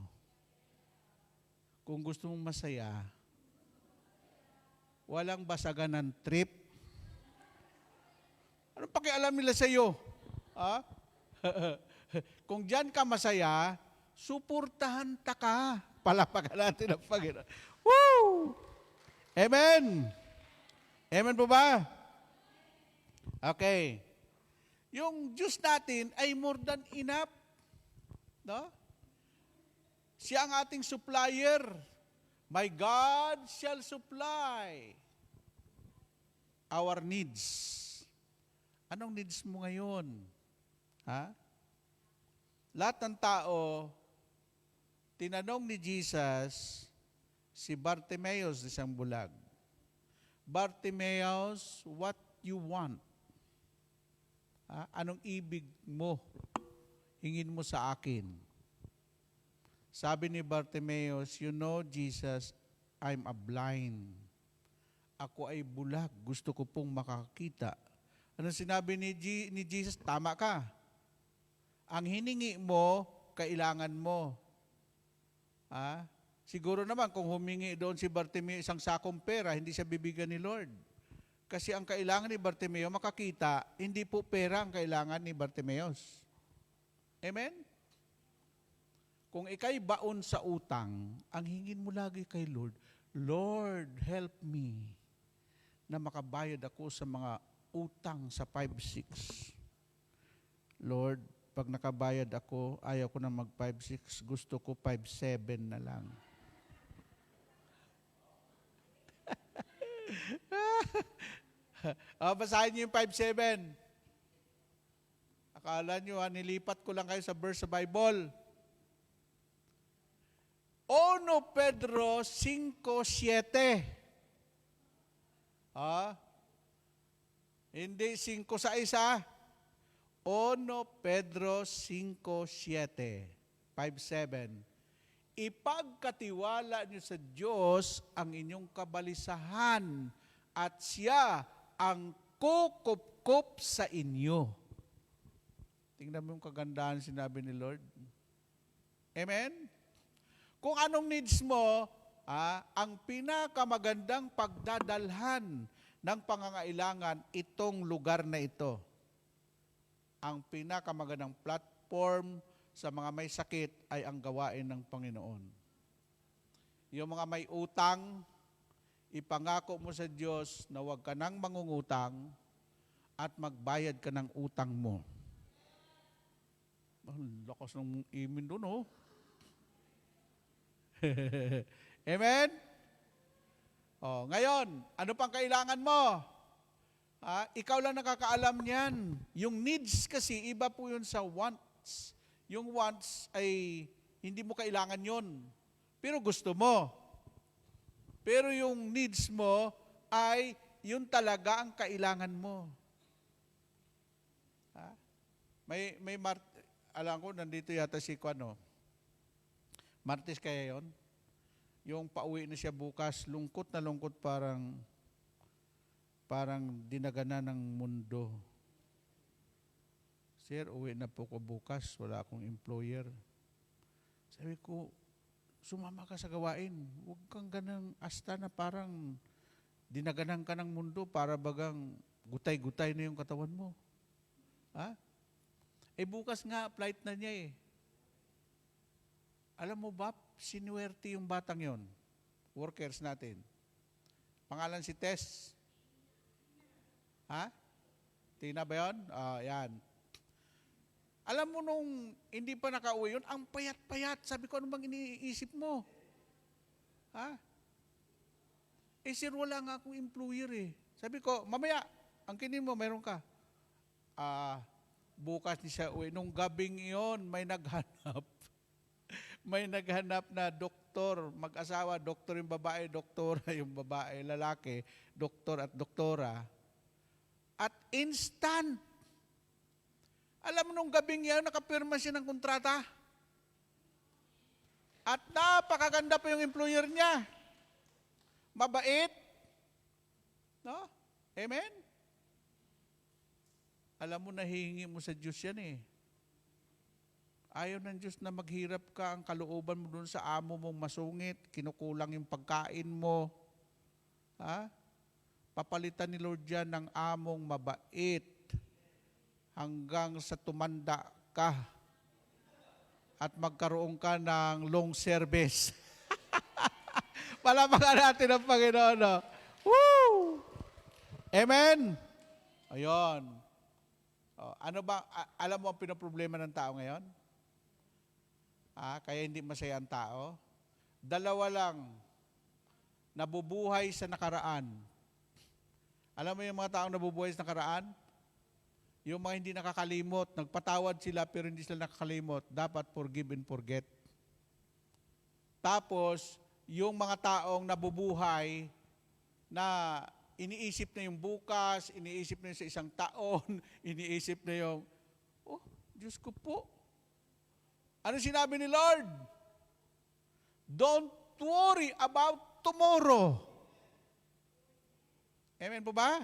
kung gusto mong masaya, walang basagan ng trip. Anong pakialam nila sa iyo? Ha? Kung diyan ka masaya, suportahan ta ka. Palapakan natin ang Panginoon. Woo! Amen! Amen po ba? Okay. Yung Diyos natin ay more than enough. No? Siya ang ating supplier. My God shall supply our needs. Anong needs mo ngayon? Ha? Lahat ng tao, tinanong ni Jesus si Bartimaeus, isang bulag. Bartimaeus, what you want? Ha? Anong ibig mo? Hingin mo sa akin. Sabi ni Bartimaeus, you know, Jesus, I'm a blind. Ako ay bulag. Gusto ko pong makakita. Ano sinabi ni Jesus? Tama ka. Ang hiningi mo, kailangan mo. Ha? Siguro naman kung humingi doon si Bartimaeus isang sakong pera, hindi siya bibigyan ni Lord. Kasi ang kailangan ni Bartimaeus makakita, hindi po pera ang kailangan ni Bartimaeus. Amen? Kung ikay baon sa utang, ang hingin mo lagi kay Lord, Lord, help me na makabayad ako sa mga utang sa 5-6. Lord, pag nakabayad ako, ayaw ko na mag 5-6, gusto ko 5-7 na lang. Basahin niyo yung 5-7. Akala niyo, nilipat ko lang kayo sa verse sa Bible. 1 Pedro 5:7. Hindi 5 sa isa. 1 Pedro 5:7. 5:7. Ipagkatiwala niyo sa Diyos ang inyong kabalisahan at Siya ang kukup-kup sa inyo. Tingnan mo yung kagandahan sinabi ni Lord. Amen? Kung anong needs mo, ang pinakamagandang pagdadalhan ng pangangailangan itong lugar na ito. Ang pinakamagandang platform sa mga may sakit ay ang gawain ng Panginoon. Yung mga may utang, ipangako mo sa Diyos na huwag ka nang mangungutang at magbayad ka ng utang mo. Ang lakas ng imin doon, oh. Amen? Ngayon, ano pang kailangan mo? Ikaw lang nakakaalam niyan. Yung needs kasi, iba po yun sa wants. Yung wants ay hindi mo kailangan yun. Pero gusto mo. Pero yung needs mo ay yun talaga ang kailangan mo. Alam ko, nandito yata si Kwano. Martes kaya yon? Yung pauwi na siya bukas, lungkot na lungkot, parang dinagana ng mundo. Sir, uwi na po ko bukas, wala akong employer. Sabi ko, sumama ka sa gawain. Huwag kang ganang asta na parang dinaganang ka ng mundo para bagang gutay-gutay na yung katawan mo. Ha? Eh bukas nga, flight na niya eh. Alam mo ba, sinuwerte yung batang yon, workers natin. Pangalan si Tess. Ha? Tina ba yun? Yan. Alam mo nung hindi pa nakauwi yun, ang payat-payat. Sabi ko, ano bang iniisip mo? Ha? Eh sir, wala nga akong employer eh. Sabi ko, mamaya, ang kinin mo, mayroon ka. Bukas ni siya uwi. Nung gabing iyon, may naghanap. May naghanap na doktor, mag-asawa, doktor yung babae, doktora yung babae, lalaki, doktor at doktora. At instant, alam mo nung gabing yan, nakapirma siya ng kontrata. At napakaganda pa yung employer niya. Mabait. No? Amen? Alam mo, nahihingi mo sa Diyos yan eh. Ayaw ng Diyos na maghirap ka, ang kalooban mo dun sa amo mong masungit, kinukulang yung pagkain mo. Ha? Papalitan ni Lord yan ng among mabait hanggang sa tumanda ka at magkaroon ka ng long service. Palamakan natin ang Panginoon. No? Woo! Amen? Ayun. Ano ba, alam mo ang pinoproblema ng tao ngayon? Kaya hindi masaya ang tao? Dalawa lang, nabubuhay sa nakaraan. Alam mo yung mga taong nabubuhay sa nakaraan? Yung mga hindi nakakalimot, nagpatawad sila pero hindi sila nakakalimot, dapat forgive and forget. Tapos, yung mga taong nabubuhay na iniisip na yung bukas, iniisip na yung sa isang taon, iniisip na yung, oh, Diyos ko po. Ano sinabi ni Lord? Don't worry about tomorrow. Amen po ba?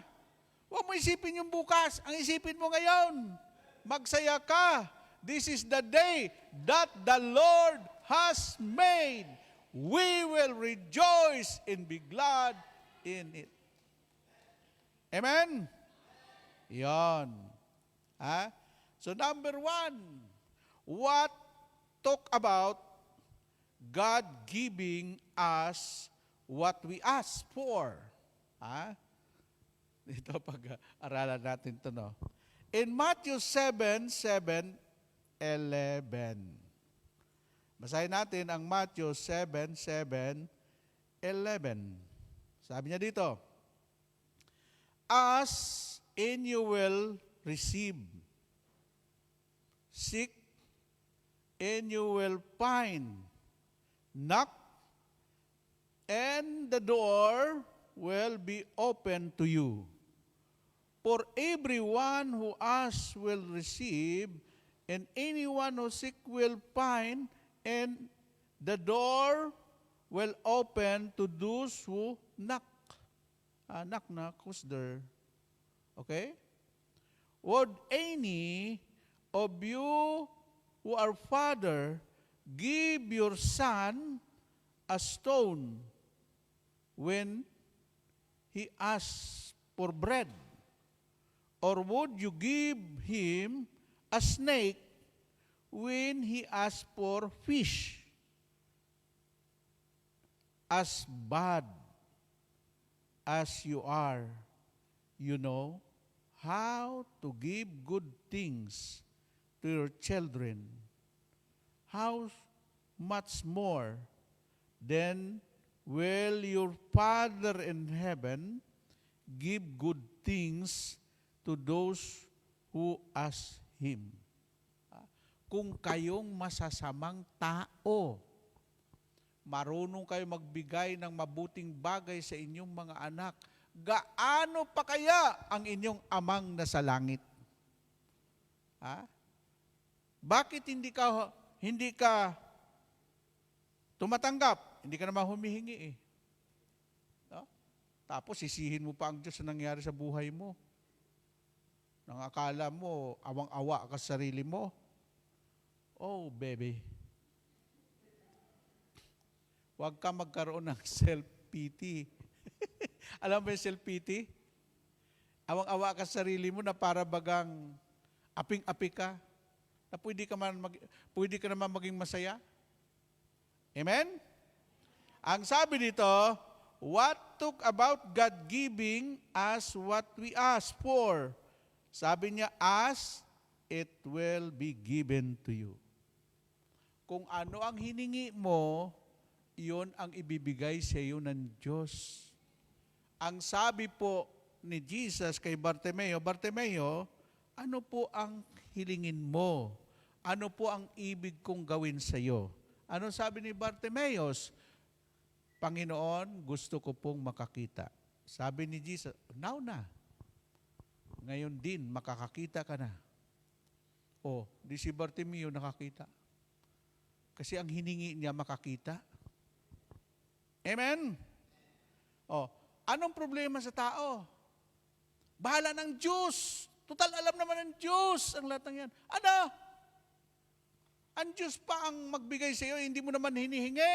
Huwag mo isipin yung bukas. Ang isipin mo ngayon. Magsaya ka. This is the day that the Lord has made. We will rejoice and be glad in it. Amen? Yan. So number 1, what talk about God giving us what we ask for. Ito pag-aralan natin ito, no? In Matthew 7:11. Basahin natin ang Matthew 7:11. Sabi niya dito, ask and you will receive. Seek and you will find. Knock and the door will be open to you. For everyone who asks will receive, and anyone who seek will find, and the door will open to those who knock. Knock, knock, who's there? Okay? Would any of you who are father give your son a stone when he asks for bread? Or would you give him a snake when he asks for fish? As bad as you are, you know how to give good things to your children. How much more then will your Father in heaven give good things to those who ask Him? Kung kayong masasamang tao, marunong kayo magbigay ng mabuting bagay sa inyong mga anak, gaano pa kaya ang inyong amang nasa langit? Bakit hindi ka tumatanggap? Hindi ka naman humihingi eh. No? Tapos sisihin mo pa ang Diyos sa nangyari sa buhay mo. nang akala mo, awang-awa ka sa sarili mo. Oh, baby. Huwag ka magkaroon ng self-pity. Alam mo yung self-pity? Awang-awa ka sa sarili mo na para bagang aping-api ka, na pwede ka naman maging masaya. Amen? Ang sabi dito, what took about God giving us what we ask for? Sabi niya, ask, it will be given to you. Kung ano ang hiningi mo, iyon ang ibibigay sa iyo ng Diyos. Ang sabi po ni Jesus kay Bartimeo, Bartimeo, ano po ang hilingin mo? Ano po ang ibig kong gawin sa iyo? Ano sabi ni Bartimeos? Panginoon, gusto ko pong makakita. Sabi ni Jesus, now na. Ngayon din, makakakita ka na. O, di si Bartimeo nakakita. Kasi ang hiningi niya makakita. Amen? O, anong problema sa tao? Bahala ng Diyos. Total, alam naman ng Diyos ang lahat ng yan. Ano? Ang Diyos pa ang magbigay sa iyo, hindi mo naman hinihingi.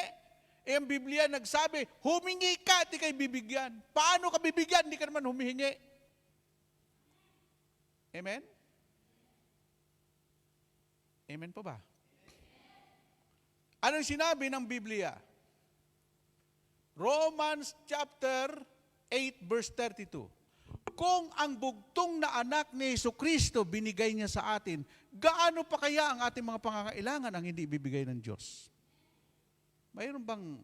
Eh, ang Biblia nagsabi, humingi ka, di kayo bibigyan. Paano ka bibigyan? Hindi ka naman humihingi. Amen? Amen po ba? Anong sinabi ng Biblia? Romans chapter 8 verse 32. Kung ang bugtong na anak ni Jesucristo binigay niya sa atin, gaano pa kaya ang ating mga pangangailangan ang hindi ibibigay ng Diyos? Mayroon bang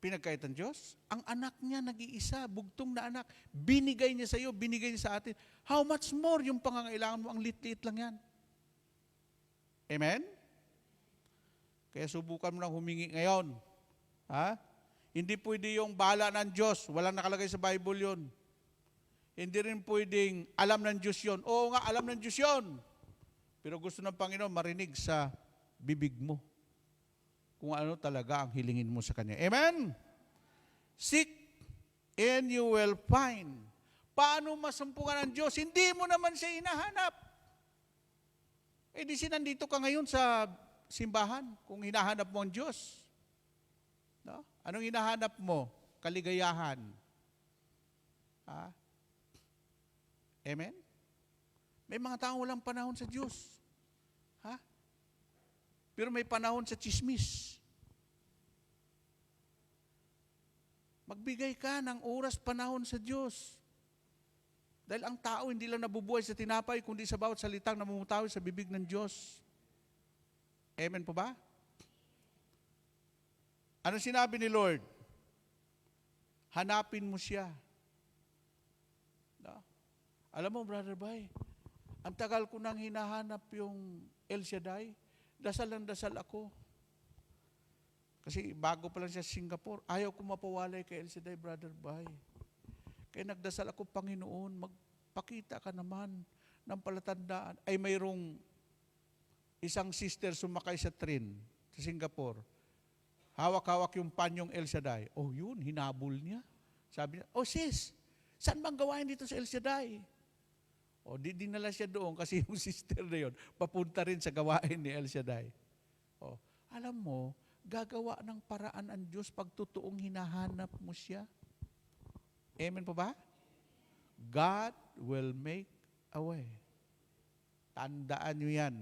pinagkait ng Diyos? Ang anak niya nag-iisa, bugtong na anak, binigay niya sa iyo, binigay niya sa atin. How much more yung pangangailangan mo? Ang lit-lit lang yan. Amen? Kaya subukan mo nang humingi ngayon. Ha? Hindi pwede yung bahala ng Diyos. Walang nakalagay sa Bible yun. Hindi rin pwedeng alam ng Diyos yun. Oo nga, alam ng Diyos yun. Pero gusto ng Panginoon marinig sa bibig mo kung ano talaga ang hilingin mo sa Kanya. Amen? Seek and you will find. Paano masumpungan ng Diyos? Hindi mo naman siya hinahanap. Eh di nandito ka ngayon sa simbahan kung hinahanap mo ang Diyos. No? Anong hinahanap mo? Kaligayahan. Ha? Amen? May mga taong walang panahon sa Diyos. Ha? Pero may panahon sa chismis. Magbigay ka ng oras, panahon sa Diyos. Dahil ang tao hindi lang nabubuhay sa tinapay, kundi sa bawat salitang namumutawi sa bibig ng Diyos. Amen po ba? Ano sinabi ni Lord? Hanapin mo siya. No? Alam mo, Brother Bay, ang tagal ko nang hinahanap yung El Shaddai. Dasal ng dasal ako. Kasi bago pa lang siya sa Singapore, ayaw ko mapawalay kay El Shaddai, Brother Bay. Kaya nagdasal ako, Panginoon, magpakita ka naman ng palatandaan. Ay mayroong isang sister sumakay sa train sa Singapore. Hawak-hawak yung panyong El Shaddai. Oh, yun, hinabol niya. Sabi niya, oh sis, saan bang gawain dito sa El Shaddai? O, dinala siya doon kasi yung sister na yun, papunta rin sa gawain ni El Shaddai. O, alam mo, gagawa ng paraan ang Diyos pag totoong hinahanap mo siya. Amen po ba? God will make a way. Tandaan nyo yan.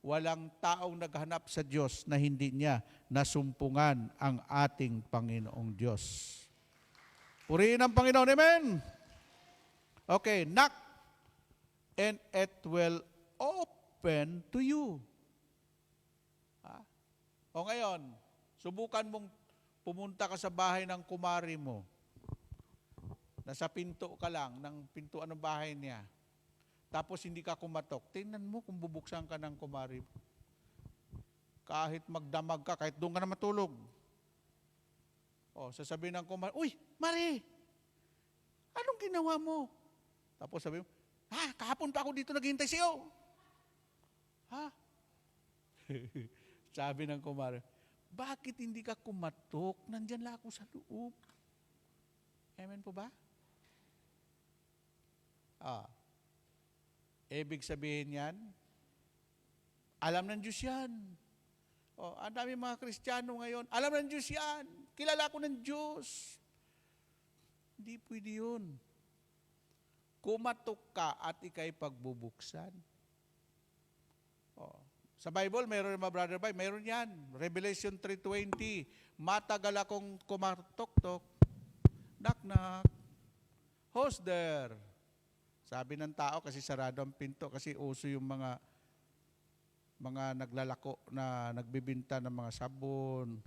Walang taong naghanap sa Diyos na hindi niya nasumpungan ang ating Panginoong Diyos. Purihin ang Panginoon. Amen? Okay, knock and it will open to you. Ha? O ngayon, subukan mong pumunta ka sa bahay ng kumari mo. Nasa pinto ka lang, ng pintuan ng bahay niya. Tapos hindi ka kumatok. Tingnan mo kung bubuksan ka ng kumari mo. Kahit magdamag ka, kahit doon ka na matulog. O, sasabihin ng kumari, uy, Mari, anong ginawa mo? Tapos sabi mo, kahapon pa ako dito naghihintay sa iyo. Ha? Sabi ng kumari, bakit hindi ka kumatok? Nandyan lang ako sa loob. Amen po ba? Ibig sabihin yan, alam ng Diyos yan. Oh, ang dami mga Kristiyano ngayon, alam ng Diyos yan. Kilala ko ng Diyos. Hindi pwede yun. Kumatok ka at ikay pagbubuksan. Oh. Sa Bible, mayroon mga brother Bible, mayroon yan. Revelation 3:20, matagal akong kumatok-tok, knock-knock, who's there? Sabi ng tao kasi sarado ang pinto, kasi uso yung mga naglalako na nagbibinta ng mga sabon,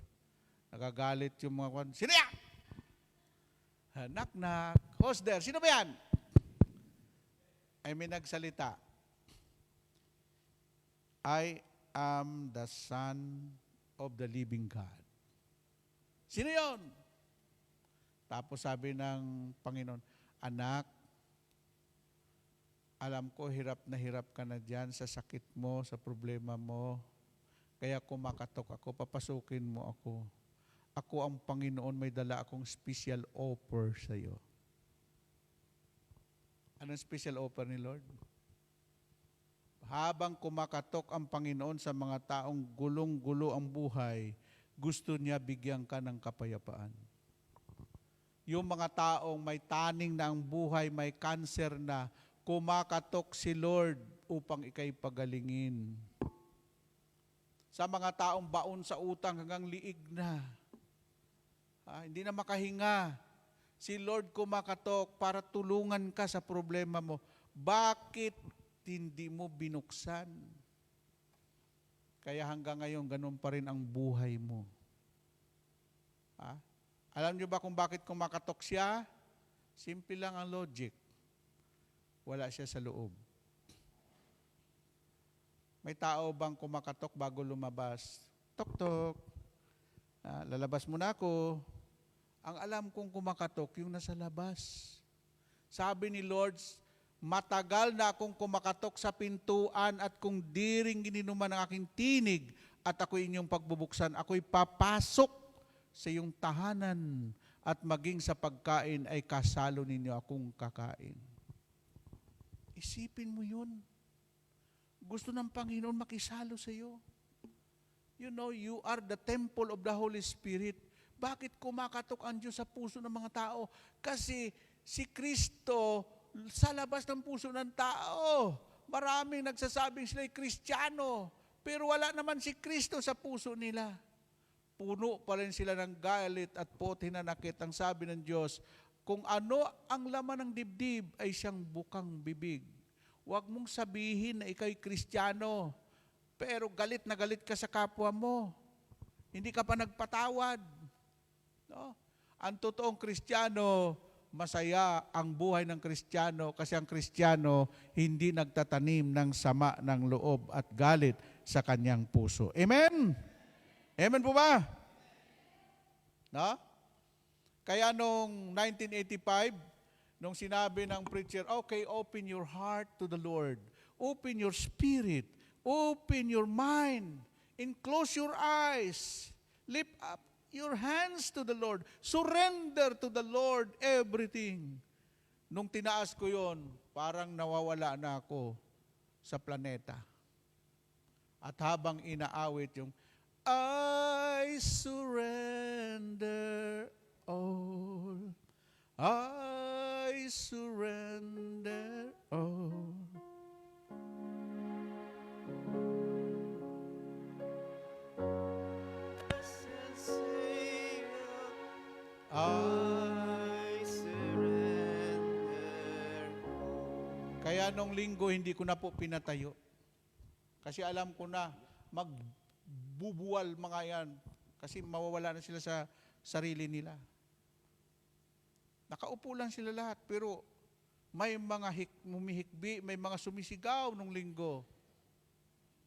nagagalit yung mga kwan, sino yan? Knock-knock, who's there? Sino ba yan? Ay may nagsalita, I am the Son of the living God. Sino yon? Tapos sabi ng Panginoon, anak, alam ko hirap ka na dyan sa sakit mo, sa problema mo. Kaya kumakatok ako, papasukin mo ako. Ako ang Panginoon, may dala akong special offer sa iyo. Anong special offer ni Lord? Habang kumakatok ang Panginoon sa mga taong gulong-gulo ang buhay, gusto niya bigyan ka ng kapayapaan. Yung mga taong may taning na ang buhay, may cancer na, kumakatok si Lord upang ikay pagalingin. Sa mga taong baon sa utang hanggang liig na, hindi na makahinga, si Lord kumakatok para tulungan ka sa problema mo. Bakit hindi mo binuksan? Kaya hanggang ngayon, ganun pa rin ang buhay mo. Alam niyo ba kung bakit kumakatok siya? Simple lang ang logic. Wala siya sa loob. May tao bang kumakatok bago lumabas? Tok-tok. Lalabas muna ako. Ang alam kong kumakatok, yung nasa labas. Sabi ni Lord, matagal na akong kumakatok sa pintuan at kung di rin gininuman ang aking tinig at ako inyong pagbubuksan, ako'y papasok sa iyong tahanan at maging sa pagkain ay kasalo ninyo akong kakain. Isipin mo yun. Gusto ng Panginoon makisalo sa iyo. You know, you are the temple of the Holy Spirit. Bakit kumakatok ang Diyos sa puso ng mga tao? Kasi si Kristo sa labas ng puso ng tao. Maraming nagsasabing sila'y Kristiyano, pero wala naman si Kristo sa puso nila. Puno pa rin sila ng galit at hinanakit. Ang sabi ng Diyos, kung ano ang laman ng dibdib ay siyang bukang bibig. Huwag mong sabihin na ikaw'y Kristiyano, pero galit na galit ka sa kapwa mo. Hindi ka pa nagpatawad. No? Ang totoong Kristiyano, masaya ang buhay ng Kristiyano kasi ang Kristiyano hindi nagtatanim ng sama ng loob at galit sa kanyang puso. Amen? Amen po ba? No? Kaya nung 1985, nung sinabi ng preacher, okay, open your heart to the Lord. Open your spirit. Open your mind. And close your eyes. Lift up your hands to the Lord. Surrender to the Lord everything. Nung tinaas ko yon, parang nawawala na ako sa planeta. At habang inaawit yung, I surrender all. I surrender all. I surrender. Kaya nung linggo hindi ko na po pinatayo. Kasi alam ko na magbubuwal mga yan. Kasi mawawala na sila sa sarili nila. Nakaupo lang sila lahat, pero may mga humihikbi, may mga sumisigaw nung linggo.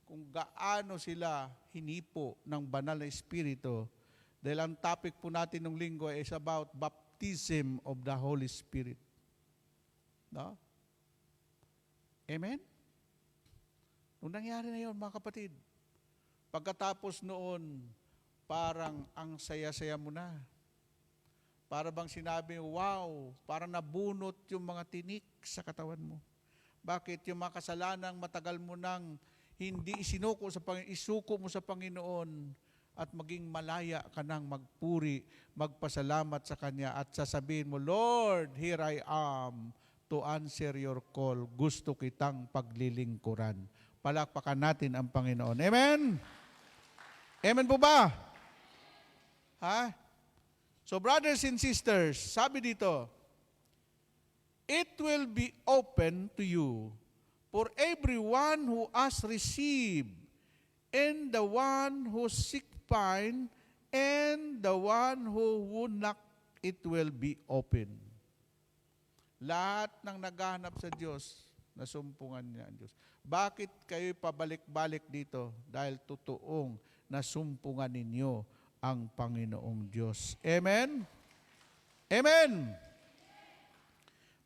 Kung gaano sila hinipo ng banal na Espiritu. Dahil ang topic po natin nung linggo is about baptism of the Holy Spirit. No? Amen? Nung nangyari na yun, mga kapatid, pagkatapos noon, parang ang saya-saya mo na. Para bang sinabi, wow, parang nabunot yung mga tinik sa katawan mo. Bakit? Yung mga kasalanang matagal mo nang hindi isuko mo sa Panginoon at maging malaya ka nang magpuri, magpasalamat sa Kanya at sasabihin mo, Lord, here I am to answer your call. Gusto kitang paglilingkuran. Palakpakan natin ang Panginoon. Amen? Amen po ba? Ha? So brothers and sisters, sabi dito, it will be open to you for everyone who has received, and the one who seek find, and the one who would knock, it will be open. Lahat ng naghahanap sa Diyos, nasumpungan niya ang Diyos. Bakit kayo pabalik-balik dito? Dahil totoong nasumpungan ninyo ang Panginoong Diyos. Amen? Amen!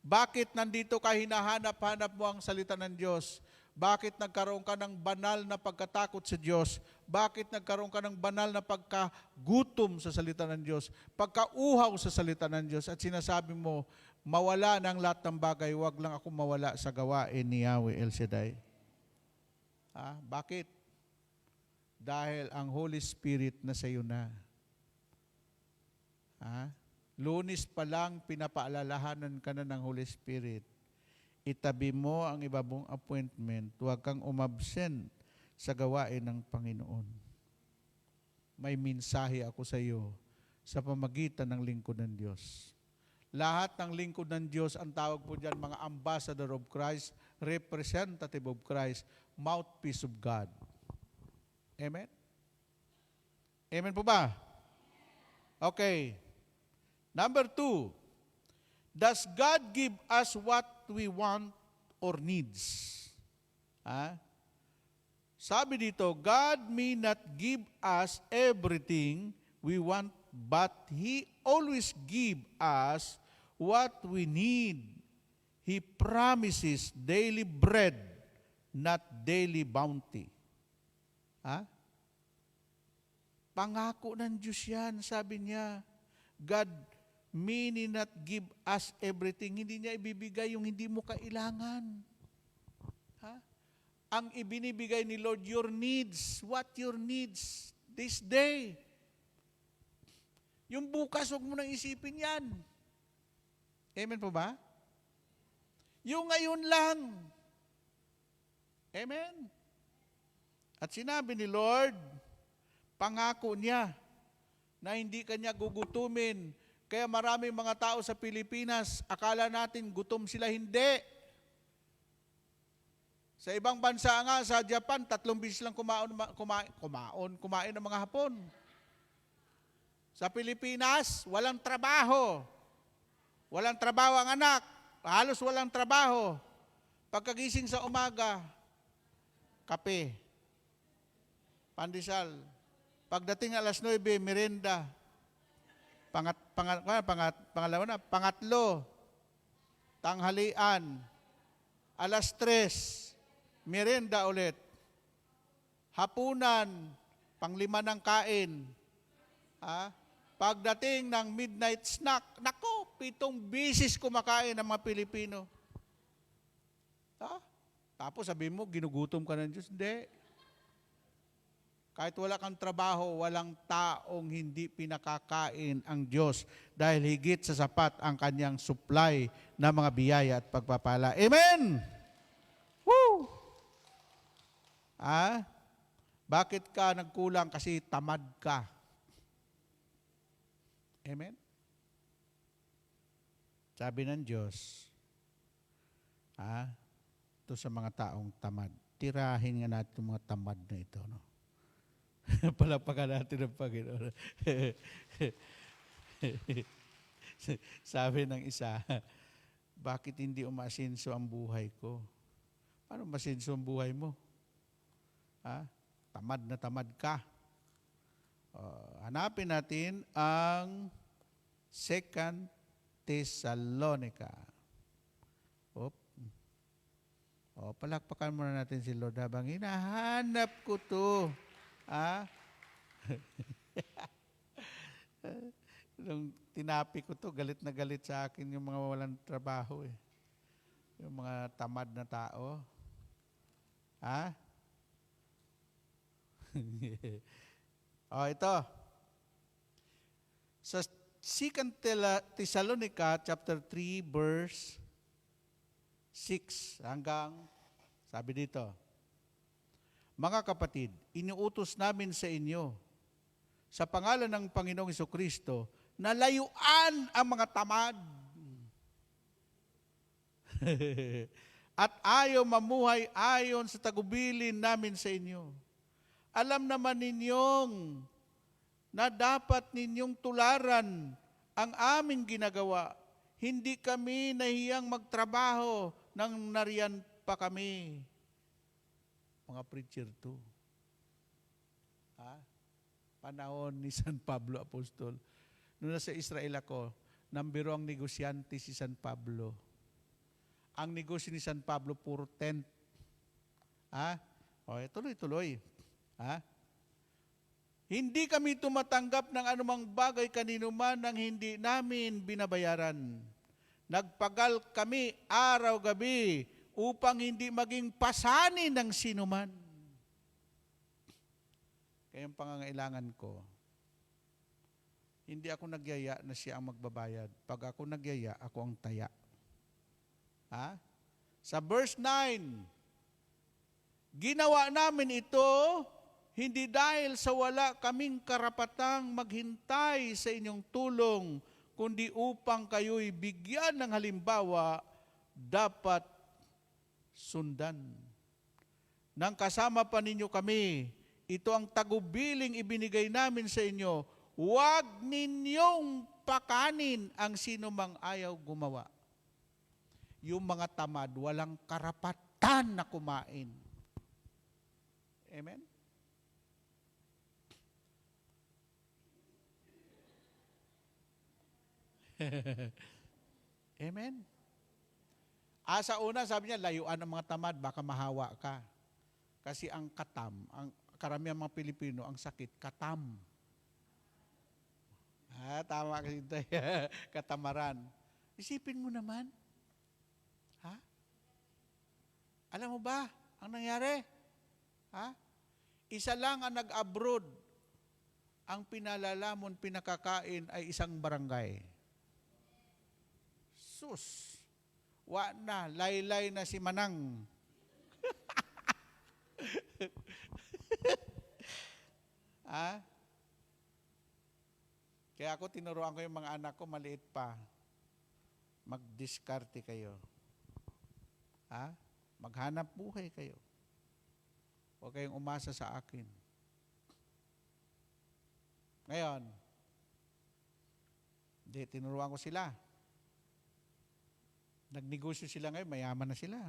Bakit nandito ka hinahanap-hanap mo ang salita ng Diyos? Bakit nagkaroon ka ng banal na pagkatakot sa Diyos? Bakit nagkaroon ka ng banal na pagkagutom sa salita ng Diyos? Pagkauhaw sa salita ng Diyos? At sinasabi mo, mawala ng lahat ng bagay, wag lang ako mawala sa gawain ni Yahweh El Shaddai. Bakit? Dahil ang Holy Spirit na sa iyo na. Lunes pa lang, pinapaalalahanan ka na ng Holy Spirit. Itabi mo ang iba mong appointment. Huwag kang umabsent sa gawain ng Panginoon. May mensahe ako sa iyo sa pamagitan ng lingkod ng Diyos. Lahat ng lingkod ng Diyos, ang tawag po dyan, mga ambassador of Christ, representative of Christ, mouthpiece of God. Amen? Amen po ba? Okay. Number 2, does God give us what we want or needs? Sabi dito, God may not give us everything we want, but He always give us what we need. He promises daily bread, not daily bounty. Pangako ng Diyos yan, sabi niya. God may not give us everything. Hindi niya ibibigay yung hindi mo kailangan. Ang ibinibigay ni Lord, your needs. What your needs this day? Yung bukas, huwag mo nang isipin yan. Amen po ba? Yung ngayon lang. Amen? At sinabi ni Lord, pangako niya na hindi kanya gugutumin. Kaya maraming mga tao sa Pilipinas, akala natin gutom sila, hindi. Sa ibang bansa nga, sa Japan, 3 beses lang kumain ng mga Hapon. Sa Pilipinas, walang trabaho. Walang trabaho ang anak. Halos walang trabaho. Pagkagising sa umaga, kape, pandesal. Pagdating alas 9, merienda. Pangatlo, tanghalian. Alas 3, merienda ulit. Hapunan, panglima ng kain. Pagdating ng midnight snack, nako, 7 beses kumakain ng mga Pilipino. Tapos sabi mo, ginugutom ka ng Diyos. Hindi. Kahit wala kang trabaho, walang taong hindi pinakakain ang Diyos dahil higit sa sapat ang kanyang supply na mga biyaya at pagpapala. Amen! Woo! Bakit ka nagkulang? Kasi tamad ka. Amen? Sabi ng Diyos, ito sa mga taong tamad. Tirahin nga natin yung mga tamad na ito, no? Palapakan natin ang Panginoon. Sabi ng isa, bakit hindi umasinso ang buhay ko? Paano masinso ang buhay mo? Tamad na tamad ka. Hanapin natin ang 2 Thessalonica. Palakpakan muna natin si Lord habang hinahanap ko to. Nung tinapi ko to, galit na galit sa akin yung mga walang trabaho. Yung mga tamad na tao. Ha? Ito. Sa 2 Thessalonica chapter 3 verse 6 hanggang sabi dito, mga kapatid, iniutos namin sa inyo sa pangalan ng Panginoong Jesucristo na layuan ang mga tamad at ayaw mamuhay ayon sa tagubilin namin sa inyo. Alam naman ninyong na dapat ninyong tularan ang aming ginagawa. Hindi kami nahiyang magtrabaho nang nariyan pa kami. Mga preacher to. Panahon ni San Pablo Apostol. Noong nasa Israel ako, nambiro ang negosyante si San Pablo. Ang negosyo ni San Pablo, puro tent. Tuloy-tuloy. Hindi kami tumatanggap ng anumang bagay kanino man nang hindi namin binabayaran. Nagpagal kami araw-gabi upang hindi maging pasanin ng sinuman. Kaya ang pangangailangan ko, hindi ako nagyaya na siya ang magbabayad. Pag ako nagyaya, ako ang taya. Sa verse 9, ginawa namin ito hindi dahil sa wala kaming karapatang maghintay sa inyong tulong, kundi upang kayo'y bigyan ng halimbawa dapat sundan. Nang kasama pa ninyo kami, ito ang tagubiling ibinigay namin sa inyo, huwag ninyong pakanin ang sino mang ayaw gumawa. Yung mga tamad, walang karapatan na kumain. Amen? Amen? Sa una, sabi niya, layuan ang mga tamad, baka mahawa ka. Kasi ang katam, ang karamihan mga Pilipino, ang sakit, katam. Tama kasi ito. Katamaran. Isipin mo naman. Alam mo ba, ang nangyari? Isa lang ang nag-abroad. Ang pinalalamon, pinakakain ay isang barangay. Sus! Wa na, laylay na si Manang. Kaya ako tinuruan ko yung mga anak ko, maliit pa. Mag-diskarte kayo. Maghanap buhay kayo. Huwag kayong umasa sa akin. Ngayon, tinuruan ko sila. Nagnegosyo sila ngayon, mayaman na sila.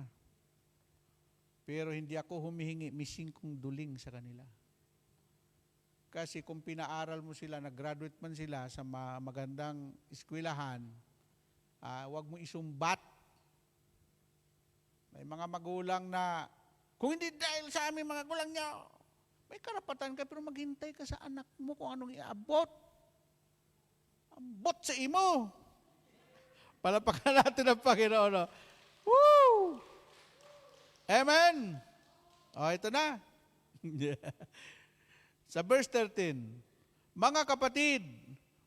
Pero hindi ako humihingi mising kong duling sa kanila. Kasi kung pinaaral mo sila, nag-graduate man sila sa magandang eskwelahan, huwag mo isumbat. May mga magulang na, kung hindi dahil sa aming mga magulang niya, may karapatan ka, pero maghintay ka sa anak mo kung anong iabot. Abot sa imo. Palapakan natin ang Panginoon. Woo! Amen! Ito na. Sa verse 13, mga kapatid,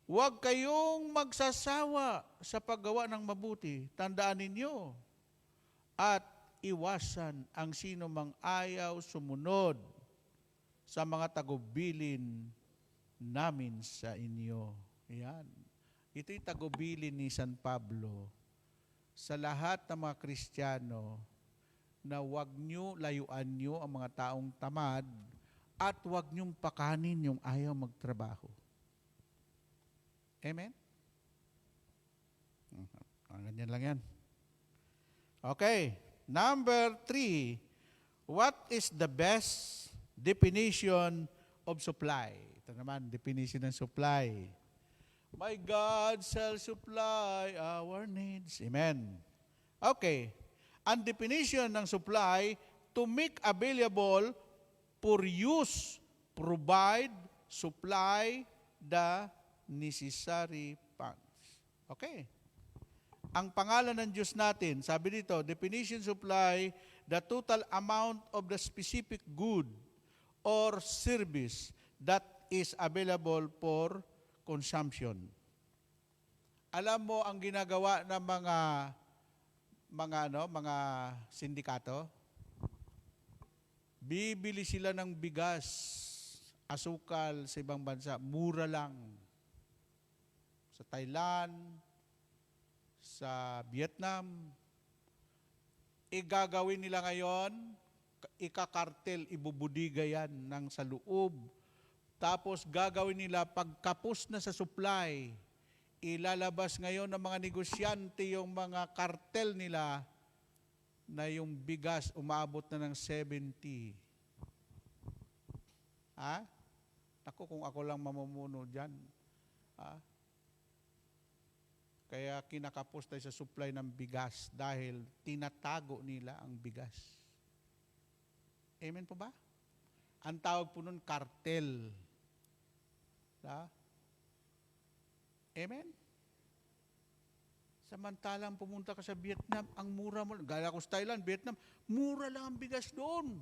huwag kayong magsasawa sa paggawa ng mabuti. Tandaan ninyo at iwasan ang sino mang ayaw sumunod sa mga tagubilin namin sa inyo. Yan. Ito'y tagubilin ni San Pablo sa lahat ng mga Kristiyano na huwag nyo, layuan nyo ang mga taong tamad at huwag nyong pakanin yung ayaw magtrabaho. Amen? Ganyan lang yan. Okay. Number 3, what is the best definition of supply? Ito naman, definition ng supply. My God shall supply our needs. Amen. Okay. Ang definition ng supply, to make available for use, provide, supply the necessary funds. Okay. ang pangalan ng Diyos natin, sabi dito, definition supply, the total amount of the specific good or service that is available for consumption. Alam mo ang ginagawa ng mga sindikato? Bibili sila ng bigas, asukal sa ibang bansa, mura lang. Sa Thailand, sa Vietnam, igagawin nila ngayon, ikakartel, ibubudiga yan ng sa loob. Tapos gagawin nila pagkapos na sa supply, ilalabas ngayon ng mga negosyante yung mga kartel nila na yung bigas umaabot na ng 70. Ha? Ako kung ako lang mamumuno dyan. Ha? Kaya kinakapos tayo sa supply ng bigas dahil tinatago nila ang bigas. Amen po ba? Ang tawag po nun, kartel. Ha? Amen? Samantalang pumunta ka sa Vietnam, ang mura mo, gaya ko sa Thailand, Vietnam, mura lang ang bigas doon.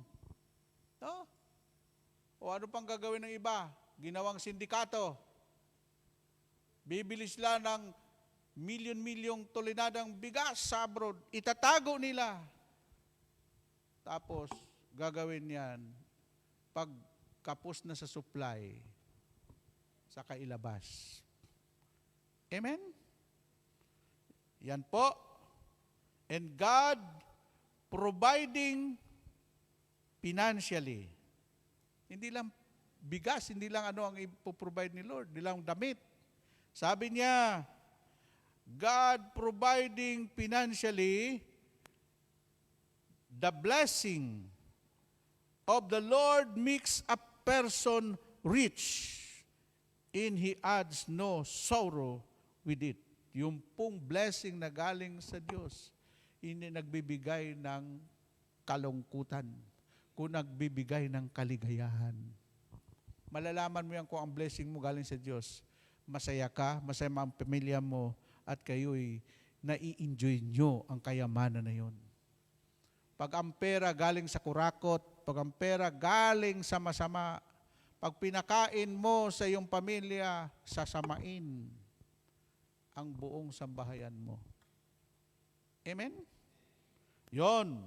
No? O ano pang gagawin ng iba? Ginawang sindikato. Bibili sila ng milyon-milyong tolenadang bigas sa abroad. Itatago nila. Tapos, gagawin yan pag kapos na sa supply, saka ilabas. Amen? Yan po. And God providing financially. Hindi lang bigas, hindi lang ano ang ipoprovide ni Lord, hindi lang damit. Sabi niya, God providing financially, the blessing of the Lord makes a person rich, and He adds no sorrow with it. Yung pong blessing na galing sa Diyos, hindi nagbibigay ng kalungkutan, kung nagbibigay ng kaligayahan. Malalaman mo yan kung ang blessing mo galing sa Diyos. Masaya ka, masaya ang pamilya mo, at kayo'y nai-enjoy nyo ang kayamanan na yon. Pag ang pera galing sa kurakot, pag ang pera galing sa masama, pag pinakain mo sa iyong pamilya, sasamain ang buong sambahayan mo. Amen? Yon.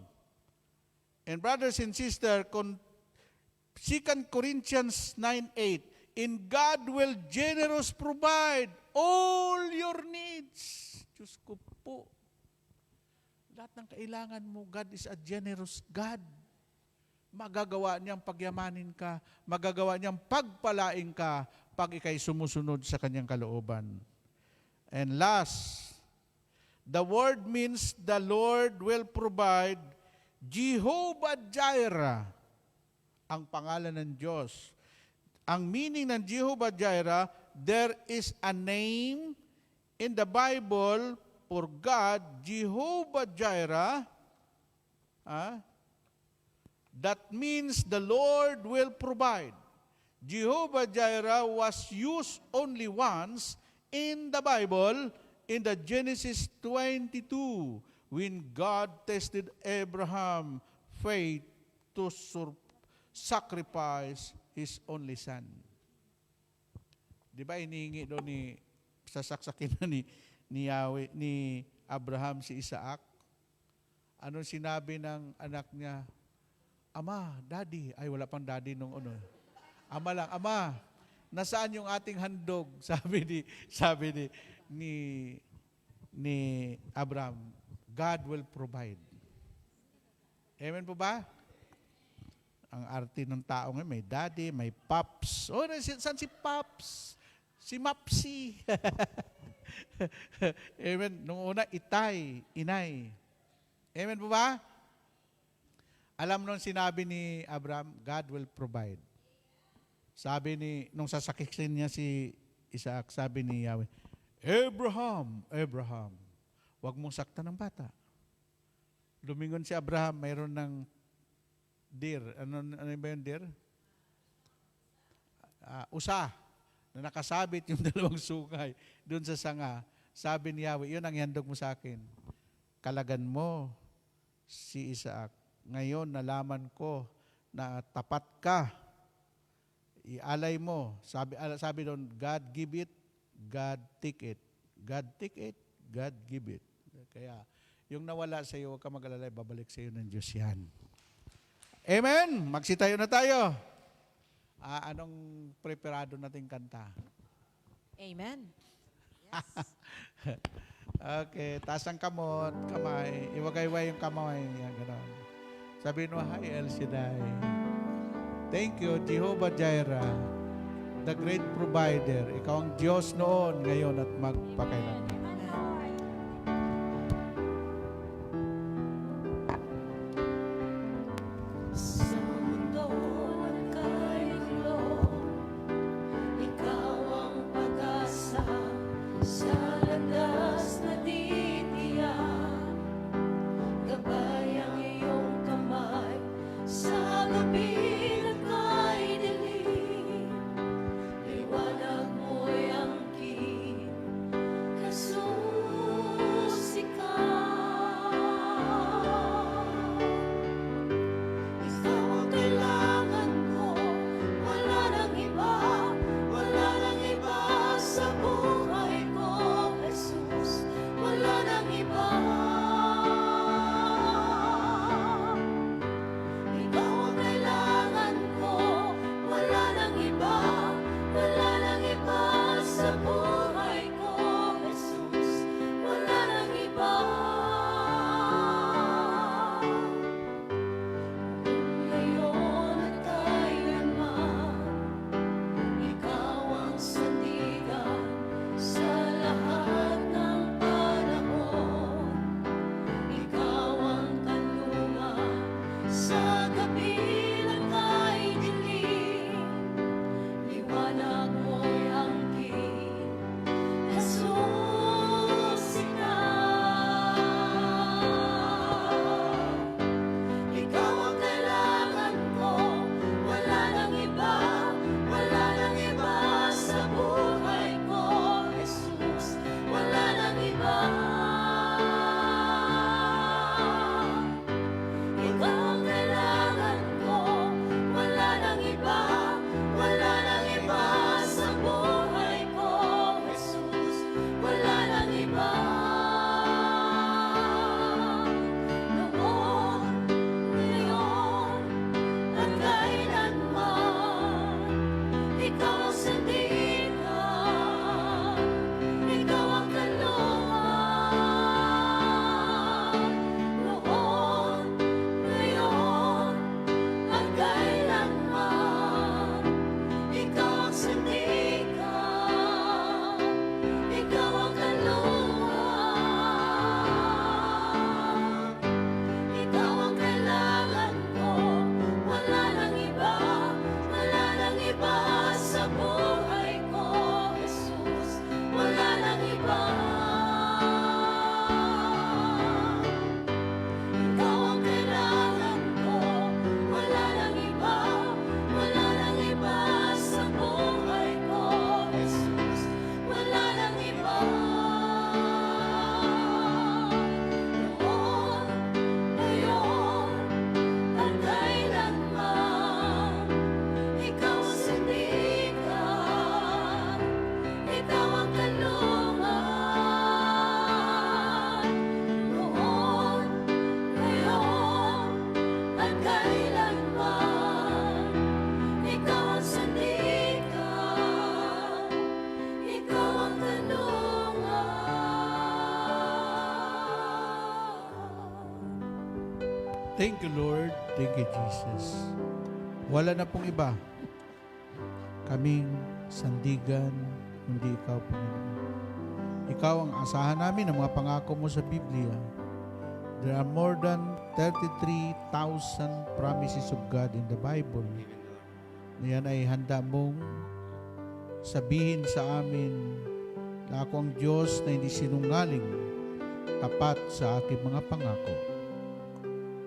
And brothers and sisters, 2 Corinthians 9:8, and God will generous provide all your needs. Diyos ko po. Lahat ng kailangan mo, God is a generous God. Magagawa niyang pagyamanin ka, magagawa niyang pagpalain ka pag ikay sumusunod sa kanyang kalooban. And last, the word means the Lord will provide. Jehovah Jireh, ang pangalan ng Diyos. Ang meaning ng Jehovah Jireh, there is a name in the Bible for God, Jehovah Jireh. That means the Lord will provide. Jehovah Jireh was used only once in the Bible, in the Genesis 22, when God tested Abraham's faith to sacrifice his only son. Di ba inihingi doon sasaksakin na ni Yahweh, ni Abraham si Isaac? Anong sinabi ng anak niya? Ama, daddy. Ay, wala pang daddy nung ano. Ama lang, ama, nasaan yung ating handog? Sabi ni Abraham, God will provide. Amen po ba? Ang arte ng tao ngayon, may daddy, may pops. Oh, saan si pops? Si Mapsi. Amen. Nung una, itay, inay. Amen po ba? Alam nung sinabi ni Abraham, God will provide. Sabi nung sasakikin niya si Isaac, sabi ni Yahweh, Abraham, Abraham, huwag mong saktan ng bata. Lumingon si Abraham, mayroon ng deer. Ano ba yung deer? Usa, na nakasabit yung dalawang sungay doon sa sanga. Sabi ni Yahweh, yun ang ihandog mo sa akin. Kalagan mo si Isaac. Ngayon, nalaman ko na tapat ka. Ialay mo. Sabi doon, God give it, God take it. God take it, God give it. Kaya, yung nawala sa iyo, huwag ka mag-alala, babalik sa iyo ng Diyos yan. Amen? Magsitayo na tayo. Anong preparado nating kanta? Amen. Okay, taas ang kamay. Iwagayway yung kamay. Yan, gano'n. Sabihin mo, hi, El Shaddai. Thank you, Jehovah Jireh, the great provider. Ikaw ang Diyos noon, ngayon at magpakailanman. Sa mundo nagkaigulo, ikaw ang pag-asa sa landas na di tiyak. Gabay ang iyong kamay sa gabi na kay dilim. Liwanag mo'y angkin, Jesus, ikaw. Ikaw ang kailangan ko, wala nang iba sa buhay ko, Jesus, wala nang iba. Ikaw ang kailangan ko, wala nang iba sa buhay ko, Jesus, wala nang iba. Ngayon at kailanman, ikaw ang sandigan sa lahat ng panahon. Ikaw ang kanlungan sa gabi na kay dilim. Liwanag mo'y angkin, Jesus, ikaw. Ikaw ang kailangan ko, wala nang iba sa buhay ko, Jesus, wala nang iba. Ikaw ang kailangan ko, wala nang iba sa buhay ko, Jesus, wala nang iba. Noon, ngayon, at kailanman, ikaw ang sandigan, ikaw ang kanlungan. Noon, ngayon, at kailanman, ikaw ang sandigan, ikaw ang kanlungan. Ikaw ang kailangan ko, wala nang iba sa buhay ko, Jesus, wala nang iba. Ikaw ang kailangan ko, wala nang iba sa buhay ko, Jesus, wala nang iba. Noon, ngayon, at kailanman, ikaw ang sandigan, ikaw ang kanlungan. Noon, ngayon, at kailanman, ikaw ang sandigan, ikaw ang kanlungan. Thank you, Lord. Thank you, Jesus. Wala na pong iba. Kaming sandigan, kundi ikaw, Panginoon. Ikaw ang asahan namin ng mga pangako mo sa Biblia. There are more than 33,000 promises of God in the Bible. Na yan ay handa mong sabihin sa amin na ako ang Diyos na hindi sinungaling, tapat sa aking mga pangako.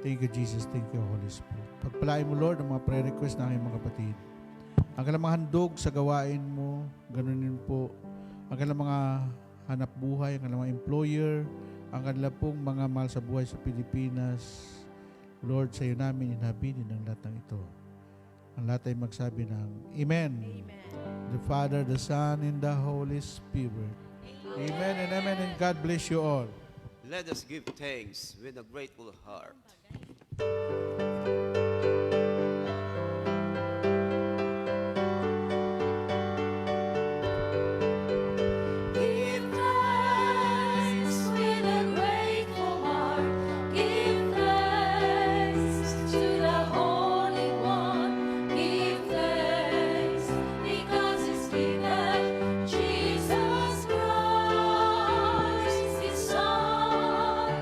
Thank you, Jesus. Thank you, Holy Spirit. Pagpalain mo, Lord, ang mga prayer request ng aking mga kapatid. Ang kanilang mga handog sa gawain mo, ganunin po. Ang kanilang mga hanap buhay, ang kanilang mga employer, ang kanilang pong mga mahal sa buhay sa Pilipinas. Lord, sa iyo namin inhabinin ang lahat ng ito. Ang lahat ay magsabi ng Amen. The Father, the Son, and the Holy Spirit. Amen and amen, and God bless you all. Let us give thanks with a grateful heart. Give thanks with a grateful heart. Give thanks to the Holy One. Give thanks because He's given Jesus Christ, His Son.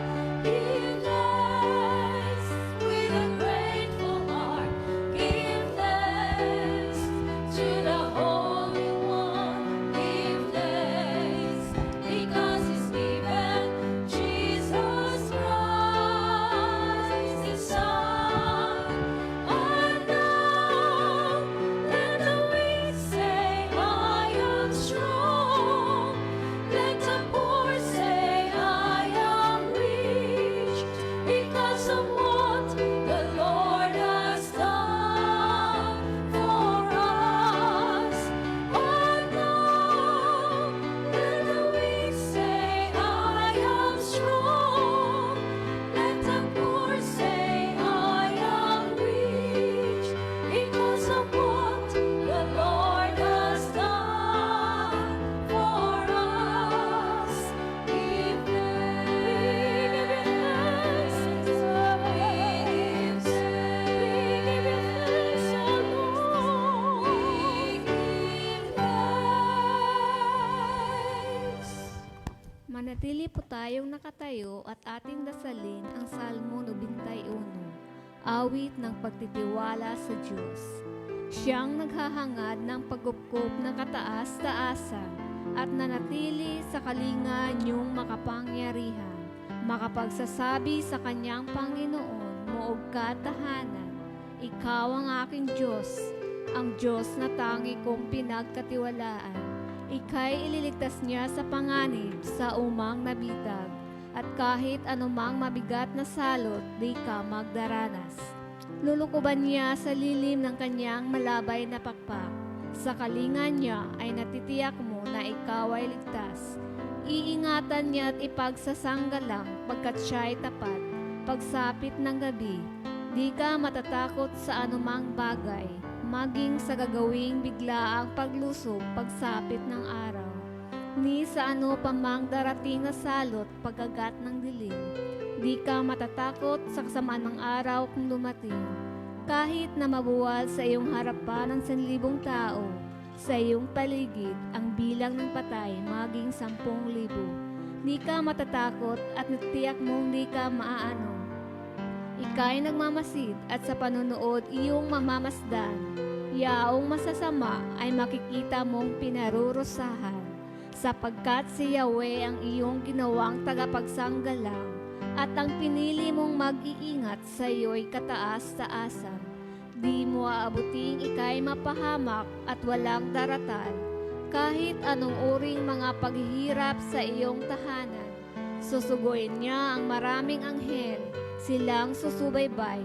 Give thanks with a grateful heart. Give thanks to the Holy One. Give thanks because He's given Jesus Christ, His Son. And now let the weak say, I am strong. Let the poor say, I am rich because of what the Lord has done for us. And now let the weak say, I am strong. Let the poor say, I am rich because of what the Lord has done for us. Give thanks, we give thanks, O Lord. We give thanks. Manatili po tayong nakatayo at ating dasalin ang Salmo 91, awit ng pagtitiwala sa Diyos. Siyang naghahangad ng pagkupkup ng kataas-taasan at nanatili sa kalinga niyong makapangyarihan, makapagsasabi sa kanyang Panginoon, moog ka tahanan. Ikaw ang aking Diyos, ang Diyos na tangi kong pinagkatiwalaan. Ika'y ililigtas niya sa panganib, sa umang nabitag, at kahit anumang mabigat na salot, di ka magdaranas. Lulukuban niya sa lilim ng kanyang malabay na pakpak. Sa kalinga niya ay natitiyak mo na ikaw ay ligtas. Iingatan niya at ipagsasanggalang pagkat siya ay tapat. Pagsapit ng gabi, di ka matatakot sa anumang bagay, maging sa gagawing biglaang paglusob pagsapit ng araw. Ni sa ano pa mang darating na salot pagkagat ng dilim, di ka matatakot sa kasamaan ng araw kung lumating. Kahit na mabuwal sa iyong harapan ng 1,000 tao, sa iyong paligid ang bilang ng patay maging 10,000. Di ka matatakot at natiyak mong di ka maaano. Ika'y nagmamasid at sa panunood iyong mamamasdan. Yaong masasama ay makikita mong pinarurusahan, sapagkat si Yahweh ang iyong ginawang tagapagsanggalang, at ang pinili mong mag-iingat sa iyo'y kataas-taasan. Di mo aabuting ika'y mapahamak at walang daratan, kahit anong uring mga paghihirap sa iyong tahanan. Susuguin niya ang maraming anghel, silang susubaybay.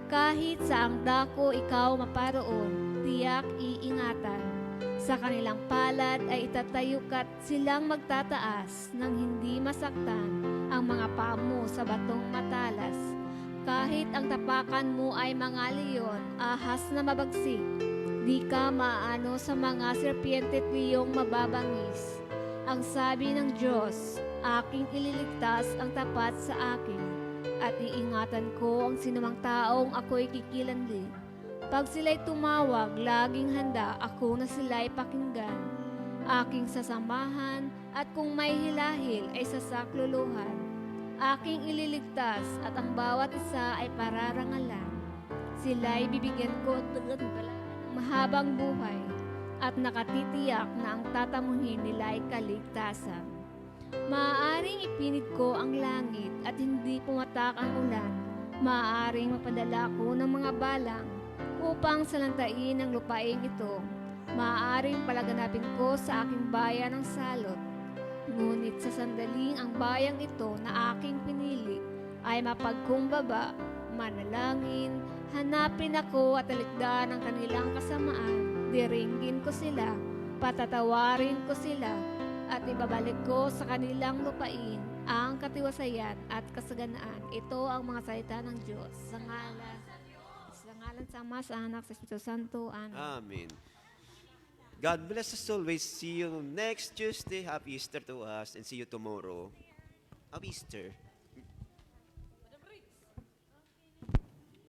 Kahit sa ang dako ikaw maparoon, tiyak iingatan. Sa kanilang palad ay itatayukat silang magtataas nang hindi masaktan ang mga paa mo sa batong matalas. Kahit ang tapakan mo ay mga leon, ahas na mabagsik, di ka maano sa mga serpiente at liyong mababangis. Ang sabi ng Diyos, aking ililigtas ang tapat sa akin, at iingatan ko ang sinumang taong ako'y kikilanlin. Pag sila'y tumawag, laging handa ako na sila'y pakinggan. Aking sasamahan, at kung may hilahil ay sasakluluhan. Aking ililigtas, at ang bawat isa ay pararangalan. Sila'y bibigyan ko ng mahabang buhay, at nakatitiyak na ang tatamuhin nila ay kaligtasan. Maaaring ipinit ko ang langit at hindi pumatak ang ulan. Maaaring mapadala ko ng mga balang upang salantain ang lupaing ito. Maaaring palaganapin ko sa aking bayan ang salot. Ngunit sa sandaling ang bayang ito na aking pinili ay mapagkumbaba, manalangin, hanapin ako at talikdan ang kanilang kasamaan, diringgin ko sila, patatawarin ko sila, at ibabalik ko sa kanilang lupain ang katiwasayan at kasaganaan. Ito ang mga salita ng Diyos. Sa ngalan sa Ama, sa Anak, sa Espiritu Santo. Amen. Amen. God bless us always. See you next Tuesday. Happy Easter to us and see you tomorrow. Happy Easter.